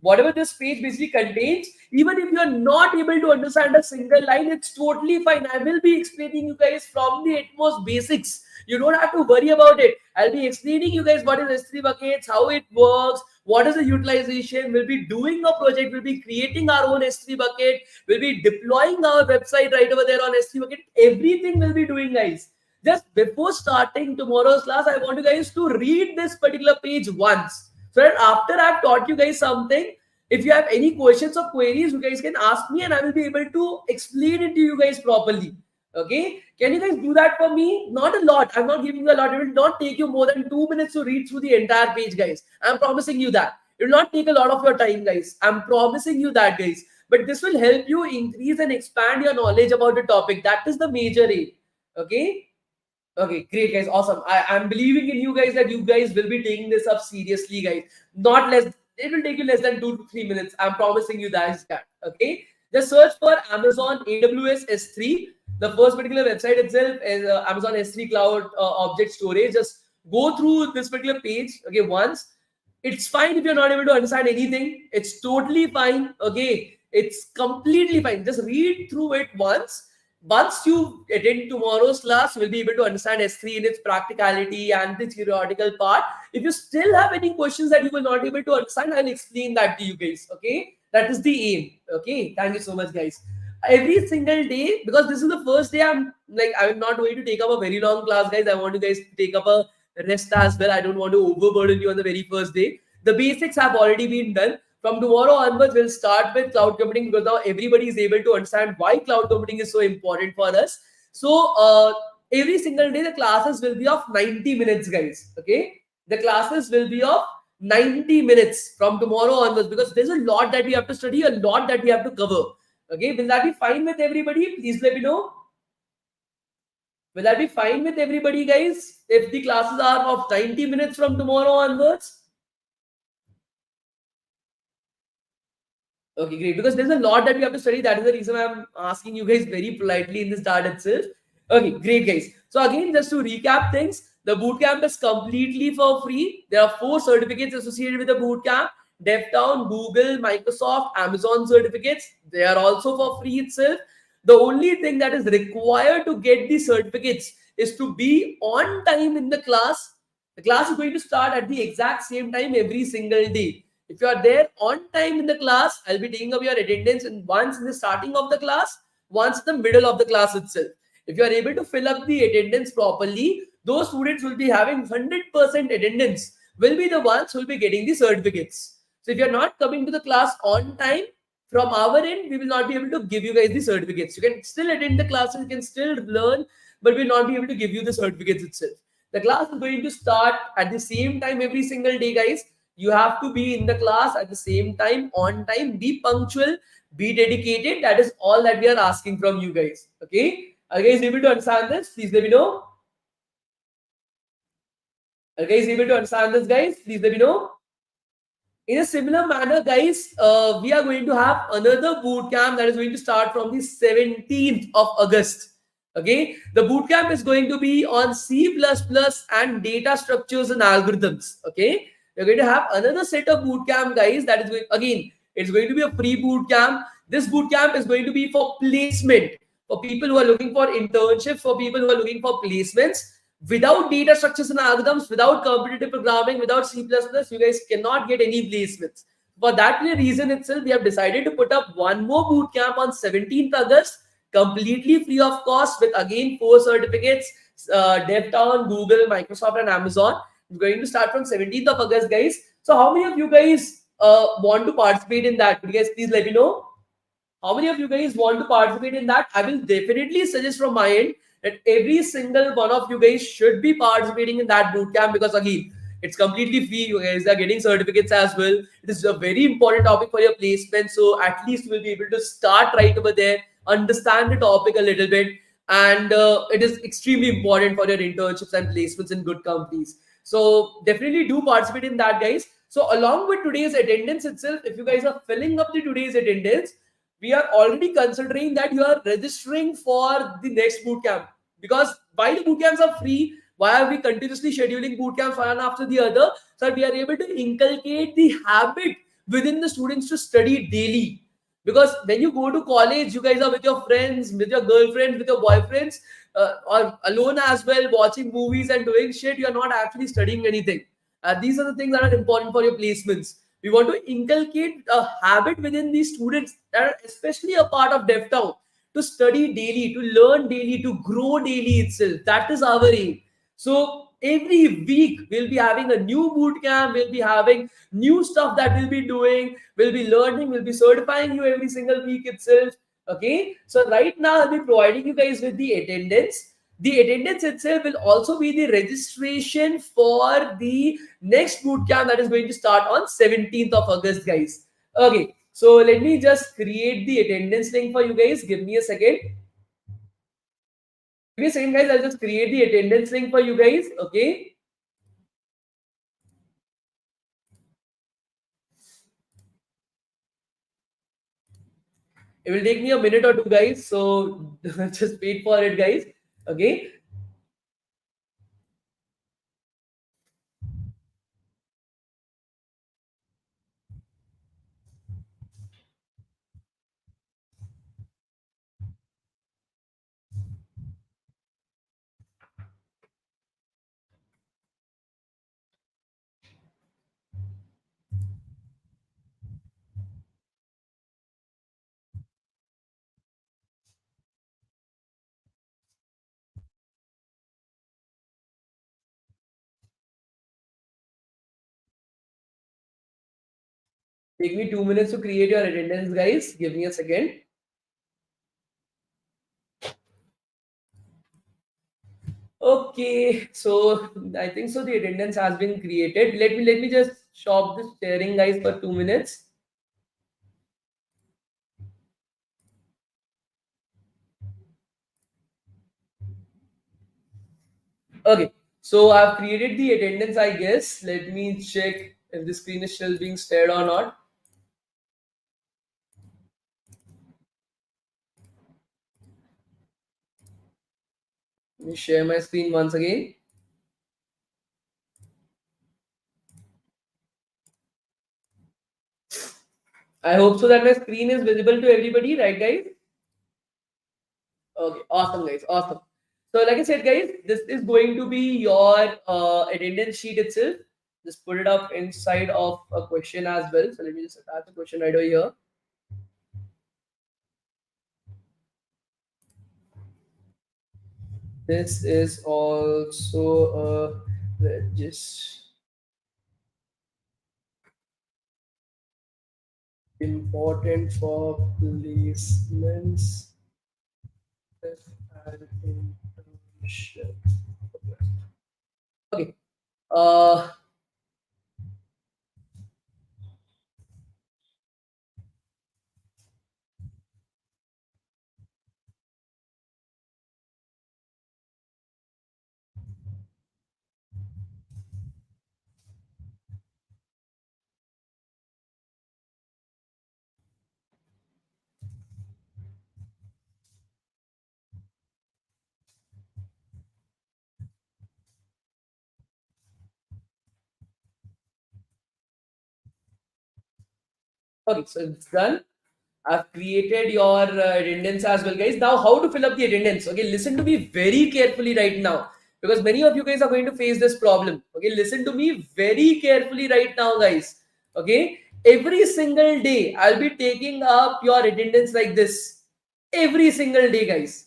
Whatever this page basically contains, even if you are not able to understand a single line, it's totally fine. I will be explaining you guys from the utmost basics. You don't have to worry about it. I'll be explaining you guys what is S3 buckets, how it works, what is the utilization. We'll be doing a project, we'll be creating our own S3 bucket, we'll be deploying our website right over there on S3 bucket. Everything we'll be doing, guys. Just before starting tomorrow's class, I want you guys to read this particular page once. So that after I've taught you guys something, if you have any questions or queries, you guys can ask me and I will be able to explain it to you guys properly. Okay, can you guys do that for me? Not a lot. I'm not giving you a lot. It will not take you more than 2 minutes to read through the entire page, guys. I'm promising you that. It will not take a lot of your time, guys. I'm promising you that, guys. But this will help you increase and expand your knowledge about the topic. That is the major aim. Okay. Okay, great, guys. Awesome. I'm believing in you guys that you guys will be taking this up seriously, guys. Not less. It will take you less than 2 to 3 minutes. I'm promising you that. Okay. Just search for Amazon AWS S3. The first particular website itself is Amazon S3 Cloud Object Storage. Just go through this particular page. Okay, once. It's fine if you're not able to understand anything. It's totally fine. Okay, it's completely fine. Just read through it once. Once you attend tomorrow's class, you will be able to understand S3 in its practicality and the theoretical part. If you still have any questions that you will not be able to understand, I'll explain that to you guys. Okay, that is the aim. Okay, thank you so much, guys. Every single day, because this is the first day, I'm not going to take up a very long class, guys. I want you guys to take up a rest as well. I don't want to overburden you on the very first day. The basics have already been done. From tomorrow onwards, we'll start with cloud computing because now everybody is able to understand why cloud computing is so important for us. So every single day, the classes will be of 90 minutes, guys. Okay, the classes will be of 90 minutes from tomorrow onwards because there's a lot that we have to study, a lot that we have to cover. Okay, will that be fine with everybody? Please let me know. Will that be fine with everybody, guys? If the classes are of 90 minutes from tomorrow onwards? Okay, great. Because there's a lot that we have to study. That is the reason I'm asking you guys very politely in the start itself. Okay, great, guys. So again, just to recap things, the bootcamp is completely for free. There are 4 certificates associated with the bootcamp. DevTown, Google, Microsoft, Amazon certificates. They are also for free itself. The only thing that is required to get the certificates is to be on time in the class. The class is going to start at the exact same time every single day. If you are there on time in the class, I'll be taking up your attendance once in the starting of the class, once in the middle of the class itself. If you are able to fill up the attendance properly, those students will be having 100% attendance, will be the ones who will be getting the certificates. So if you're not coming to the class on time, from our end, we will not be able to give you guys the certificates. You can still attend the classes, you can still learn, but we'll not be able to give you the certificates itself. The class is going to start at the same time every single day, guys. You have to be in the class at the same time, on time, be punctual, be dedicated. That is all that we are asking from you guys. Okay? Are you guys able to understand this? Please let me know. Are you guys able to understand this, guys? Please let me know. In a similar manner, guys, we are going to have another bootcamp that is going to start from the 17th of August. Okay, the bootcamp is going to be on C++ and data structures and algorithms. Okay, we're going to have another set of bootcamp, guys. That is going, again, it's going to be a free bootcamp. This bootcamp is going to be for placement for people who are looking for internships, for people who are looking for placements. Without data structures and algorithms, without competitive programming, without C++, you guys cannot get any placements. For that very reason itself, we have decided to put up one more boot camp on 17th August, completely free of cost, with again 4 certificates, DevTown, Google, Microsoft, and Amazon. It's going to start from 17th of August, guys. So how many of you guys want to participate in that? Could you guys please let me know? How many of you guys want to participate in that? I will definitely suggest from my end that every single one of you guys should be participating in that bootcamp, because again, it's completely free. You guys are getting certificates as well. It is a very important topic for your placement. So at least you will be able to start right over there, understand the topic a little bit, and it is extremely important for your internships and placements in good companies. So definitely do participate in that, guys. So along with today's attendance itself, if you guys are filling up the today's attendance, we are already considering that you are registering for the next boot camp, because while the boot camps are free, why are we continuously scheduling boot camps one after the other, so that we are able to inculcate the habit within the students to study daily. Because when you go to college, you guys are with your friends, with your girlfriends, with your boyfriends, or alone as well, watching movies and doing shit. You are not actually studying anything. These are the things that are important for your placements. We want to inculcate a habit within these students that are especially a part of DevTown, to study daily, to learn daily, to grow daily itself. That is our aim. So every week we'll be having a new boot camp, we'll be having new stuff that we'll be doing, we'll be learning, we'll be certifying you every single week itself. Okay. So right now I'll be providing you guys with the attendance. The attendance itself will also be the registration for the next boot camp that is going to start on 17th of August, guys. Okay, so let me just create the attendance link for you guys. Give me a second. Give me a second, guys. I'll just create the attendance link for you guys. Okay. It will take me a minute or two, guys. So just wait for it, guys. Okay. Take me 2 minutes to create your attendance, guys. Give me a second. Okay, so I think so. The attendance has been created. Let me just stop this sharing, guys, for 2 minutes. Okay, so I've created the attendance, I guess. Let me check if the screen is still being shared or not. Let me share my screen once again. I hope so that my screen is visible to everybody, right, guys? Okay, awesome, guys, awesome. So, like I said, guys, this is going to be your attendance sheet itself. Just put it up inside of a question as well. So, let me just attach the question right over here. This is also just important for placements and internship. Okay. Uh, okay, so it's done. I've created your attendance as well, guys. Now, how to fill up the attendance? Okay, listen to me very carefully right now, because many of you guys are going to face this problem. Okay, listen to me very carefully right now, guys. Okay, every single day I'll be taking up your attendance like this. Every single day, guys.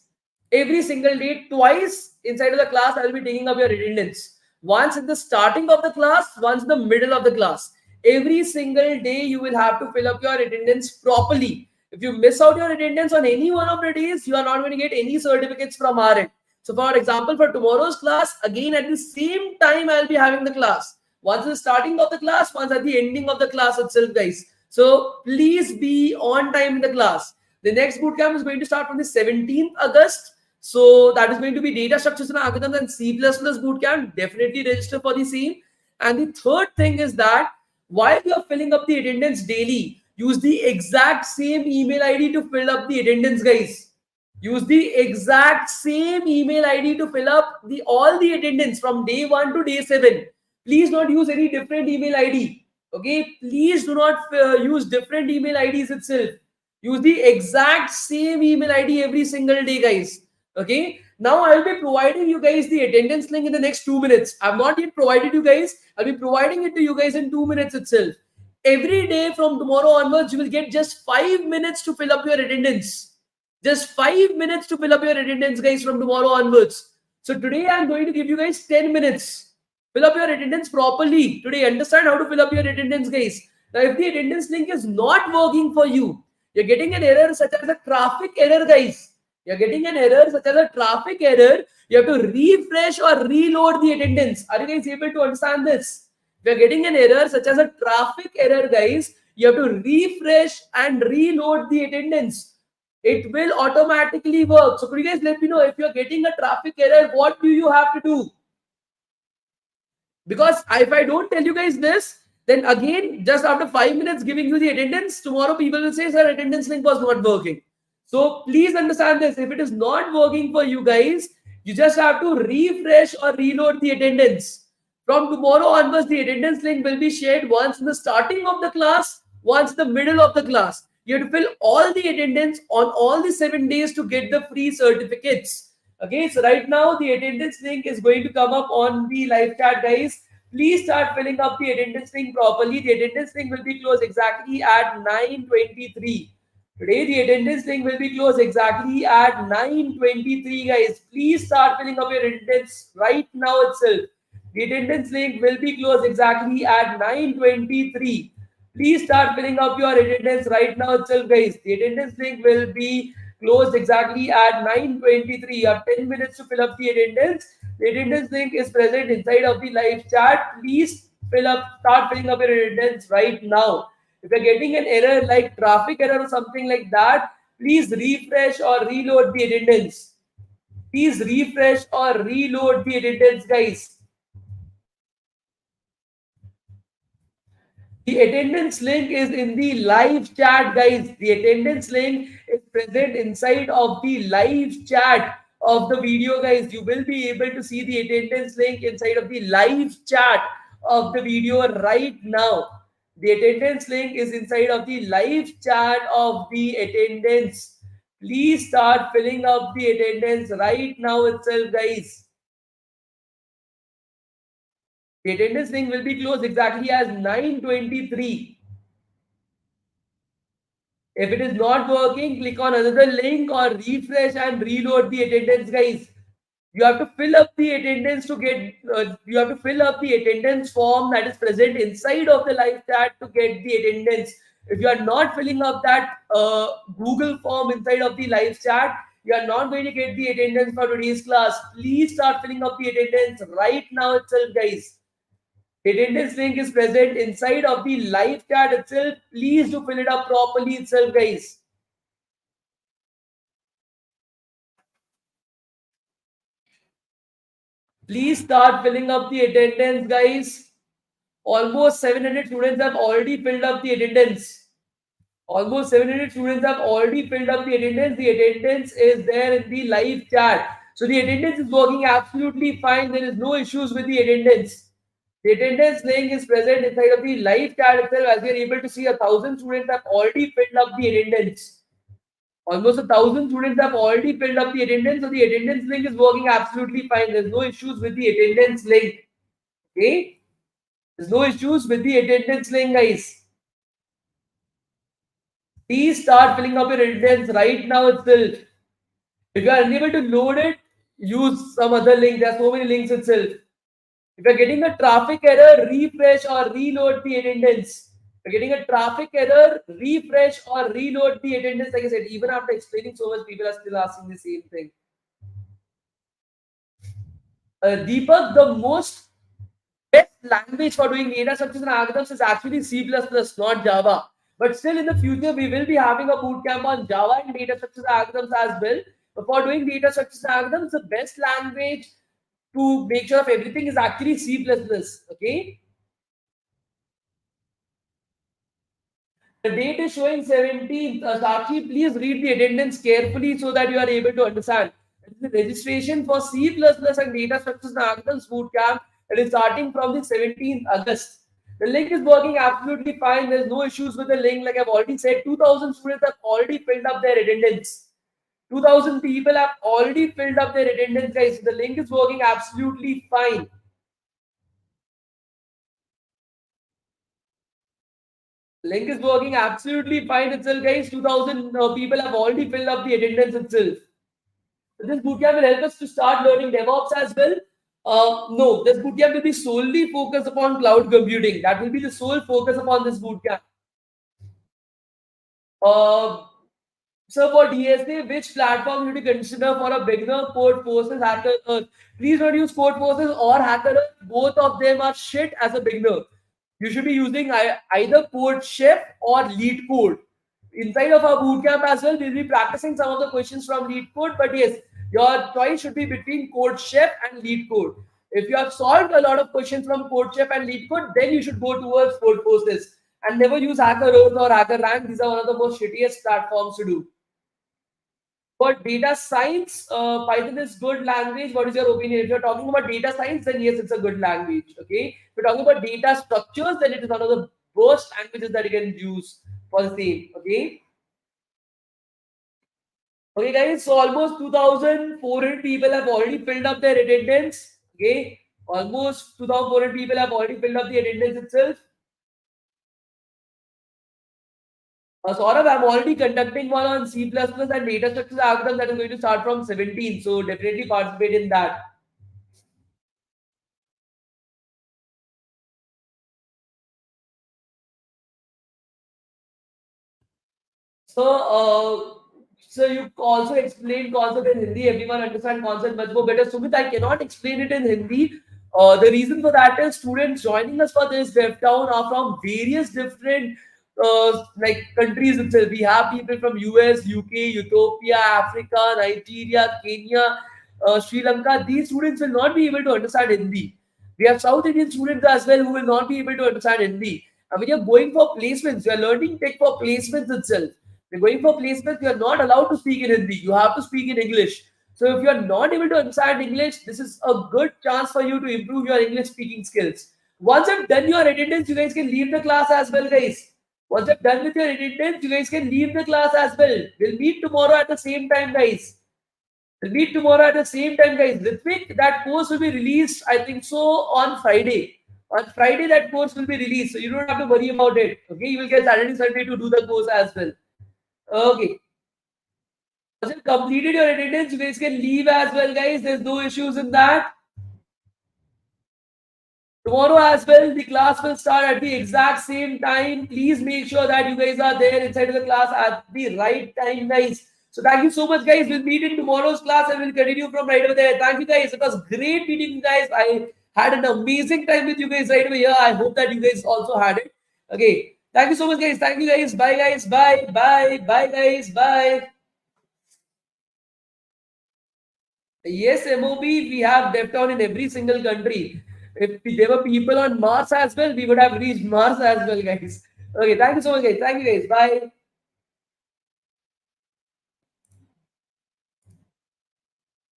Every single day, twice inside of the class, I'll be taking up your attendance. Once in the starting of the class, once in the middle of the class. Every single day you will have to fill up your attendance properly. If you miss out your attendance on any one of the days, you are not going to get any certificates from our end. So for example, for tomorrow's class, again at the same time I'll be having the class. Once at the starting of the class, once at the ending of the class itself, guys. So please be on time in the class. The next bootcamp is going to start from the 17th August. So that is going to be data structures and algorithms and C++ bootcamp. Definitely register for the same. And the third thing is that while you're filling up the attendance daily, use the exact same email ID to fill up the attendance, guys. Use the exact same email ID to fill up the all the attendance from day 1 to day 7. Please not use any different email ID. Okay, please do not use different email IDs itself. Use the exact same email ID every single day, guys. Okay, now I'll be providing you guys the attendance link in the next 2 minutes. I've not yet provided you guys. I'll be providing it to you guys in 2 minutes itself. Every day from tomorrow onwards, you will get just 5 minutes to fill up your attendance. Just 5 minutes to fill up your attendance, guys, from tomorrow onwards. So today I'm going to give you guys 10 minutes. Fill up your attendance properly. Today, understand how to fill up your attendance, guys. Now, if the attendance link is not working for you, you're getting an error such as a traffic error, guys. You're getting an error such as a traffic error. You have to refresh or reload the attendance. Are you guys able to understand this? If you're getting an error such as a traffic error, guys, you have to refresh and reload the attendance. It will automatically work. So could you guys let me know if you're getting a traffic error, what do you have to do? Because if I don't tell you guys this, then again, just after 5 minutes giving you the attendance, tomorrow people will say, sir, attendance link was not working. So please understand this. If it is not working for you guys, you just have to refresh or reload the attendance. From tomorrow onwards, the attendance link will be shared once in the starting of the class, once in the middle of the class. You have to fill all the attendance on all the 7 days to get the free certificates. Okay, so right now the attendance link is going to come up on the live chat, guys. Please start filling up the attendance link properly. The attendance link will be closed exactly at 9:23. Today, the attendance link will be closed exactly at 9:23, guys. Please start filling up your attendance right now itself. The attendance link will be closed exactly at 9:23. Please start filling up your attendance right now itself, guys. The attendance link will be closed exactly at 9:23. You have 10 minutes to fill up the attendance. The attendance link is present inside of the live chat. Please start filling up your attendance right now. If you're getting an error like traffic error or something like that, please refresh or reload the attendance. Please refresh or reload the attendance, guys. The attendance link is in the live chat, guys. The attendance link is present inside of the live chat of the video, guys. You will be able to see the attendance link inside of the live chat of the video right now. The attendance link is inside of the live chat of the attendance. Please start filling up the attendance right now itself, guys. The attendance link will be closed exactly as 9:23. If it is not working, click on another link or refresh and reload the attendance, guys. You have to fill up the attendance to get, you have to fill up the attendance form that is present inside of the live chat to get the attendance. If you are not filling up that Google form inside of the live chat, you are not going to get the attendance for today's class. Please start filling up the attendance right now itself, guys. Attendance link is present inside of the live chat itself. Please do fill it up properly itself, guys. Please start filling up the attendance, guys. Almost 700 students have already filled up the attendance. Almost 700 students have already filled up the attendance. The attendance is there in the live chat. So the attendance is working absolutely fine. There is no issues with the attendance. The attendance link is present inside of the live chat itself. As we are able to see, 1,000 students have already filled up the attendance. Almost 1,000 students have already filled up the attendance, so the attendance link is working absolutely fine. There's no issues with the attendance link. Okay, there's no issues with the attendance link, guys. Please start filling up your attendance right now itself. If you are unable to load it, use some other link. There are so many links itself. If you're getting a traffic error, refresh or reload the attendance. If you're getting a traffic error, refresh or reload the attendance. Like I said, even after explaining so much, people are still asking the same thing. Deepak, the most best language for doing data structures and algorithms is actually C++, not Java. But still in the future, we will be having a bootcamp on Java and data structures and algorithms as well. But for doing data structures and algorithms, the best language to make sure of everything is actually C++. Okay. The date is showing 17th. Sakshi, please read the attendance carefully so that you are able to understand. The registration for C++ and data structures and algorithms bootcamp, it is starting from the 17th August. The link is working absolutely fine. There's no issues with the link. Like I've already said, 2,000 students have already filled up their attendance. 2,000 people have already filled up their attendance, guys. The link is working absolutely fine. Link is working absolutely fine itself, guys. 2,000 people have already filled up the attendance itself. So this bootcamp will help us to start learning DevOps as well. No, this bootcamp will be solely focused upon cloud computing. That will be the sole focus upon this bootcamp. So for DSA, which platform should you consider for a beginner? Code Forces, Hacker Earth. Please don't use Code Forces or Hacker Earth. Both of them are shit as a beginner. You should be using either Code Chef or Lead Code. Inside of our bootcamp as well, we'll be practicing some of the questions from Lead Code. But yes, your choice should be between Code Chef and Lead Code. If you have solved a lot of questions from Code Chef and Lead Code, then you should go towards Code Forces. And never use Hacker Earth or Hacker Rank. These are one of the most shittiest platforms to do. For data science, Python is good language. What is your opinion? If you're talking about data science, then yes, it's a good language. Okay. If you're talking about data structures, then it is one of the worst languages that you can use for the same. Okay. Okay, guys. So almost 2,400 people have already filled up their attendance. Okay. Almost 2,400 people have already filled up the attendance itself. Saurabh, I'm already conducting one on C++ and data structures algorithm that is going to start from 17. So definitely participate in that. So you also explain concept in Hindi. Everyone understand concept much more better. Sumit, I cannot explain it in Hindi. The reason for that is students joining us for this DevTown are from various different like countries itself. We have people from US, UK, Ethiopia, Africa, Nigeria, Kenya, Sri Lanka. These students will not be able to understand Hindi. We have South Indian students as well who will not be able to understand Hindi. And when you're going for placements, you're learning tech for placements itself. You're going for placements, you're not allowed to speak in Hindi. You have to speak in English. So if you're not able to understand English, this is a good chance for you to improve your English speaking skills. Once you've done your attendance, you guys can leave the class as well, guys. Once you're done with your attendance, you guys can leave the class as well. We'll meet tomorrow at the same time, guys. We'll meet tomorrow at the same time, guys. This week, that course will be released, I think so, on Friday. On Friday, that course will be released. So you don't have to worry about it. Okay, you will get Saturday, Sunday to do the course as well. Okay. Once you completed your attendance, you guys can leave as well, guys. There's no issues in that. Tomorrow as well, the class will start at the exact same time. Please make sure that you guys are there inside of the class at the right time, guys. So thank you so much, guys. We'll meet in tomorrow's class and we'll continue from right over there. Thank you, guys. It was great meeting you guys. I had an amazing time with you guys right over here. I hope that you guys also had it. Okay. Thank you so much, guys. Thank you, guys. Bye, guys. Bye. Bye. Bye, guys. Bye. Yes, MOB, we have DevTown in every single country. If there were people on Mars as well, we would have reached Mars as well, guys. Okay, thank you so much, guys. Thank you, guys. Bye.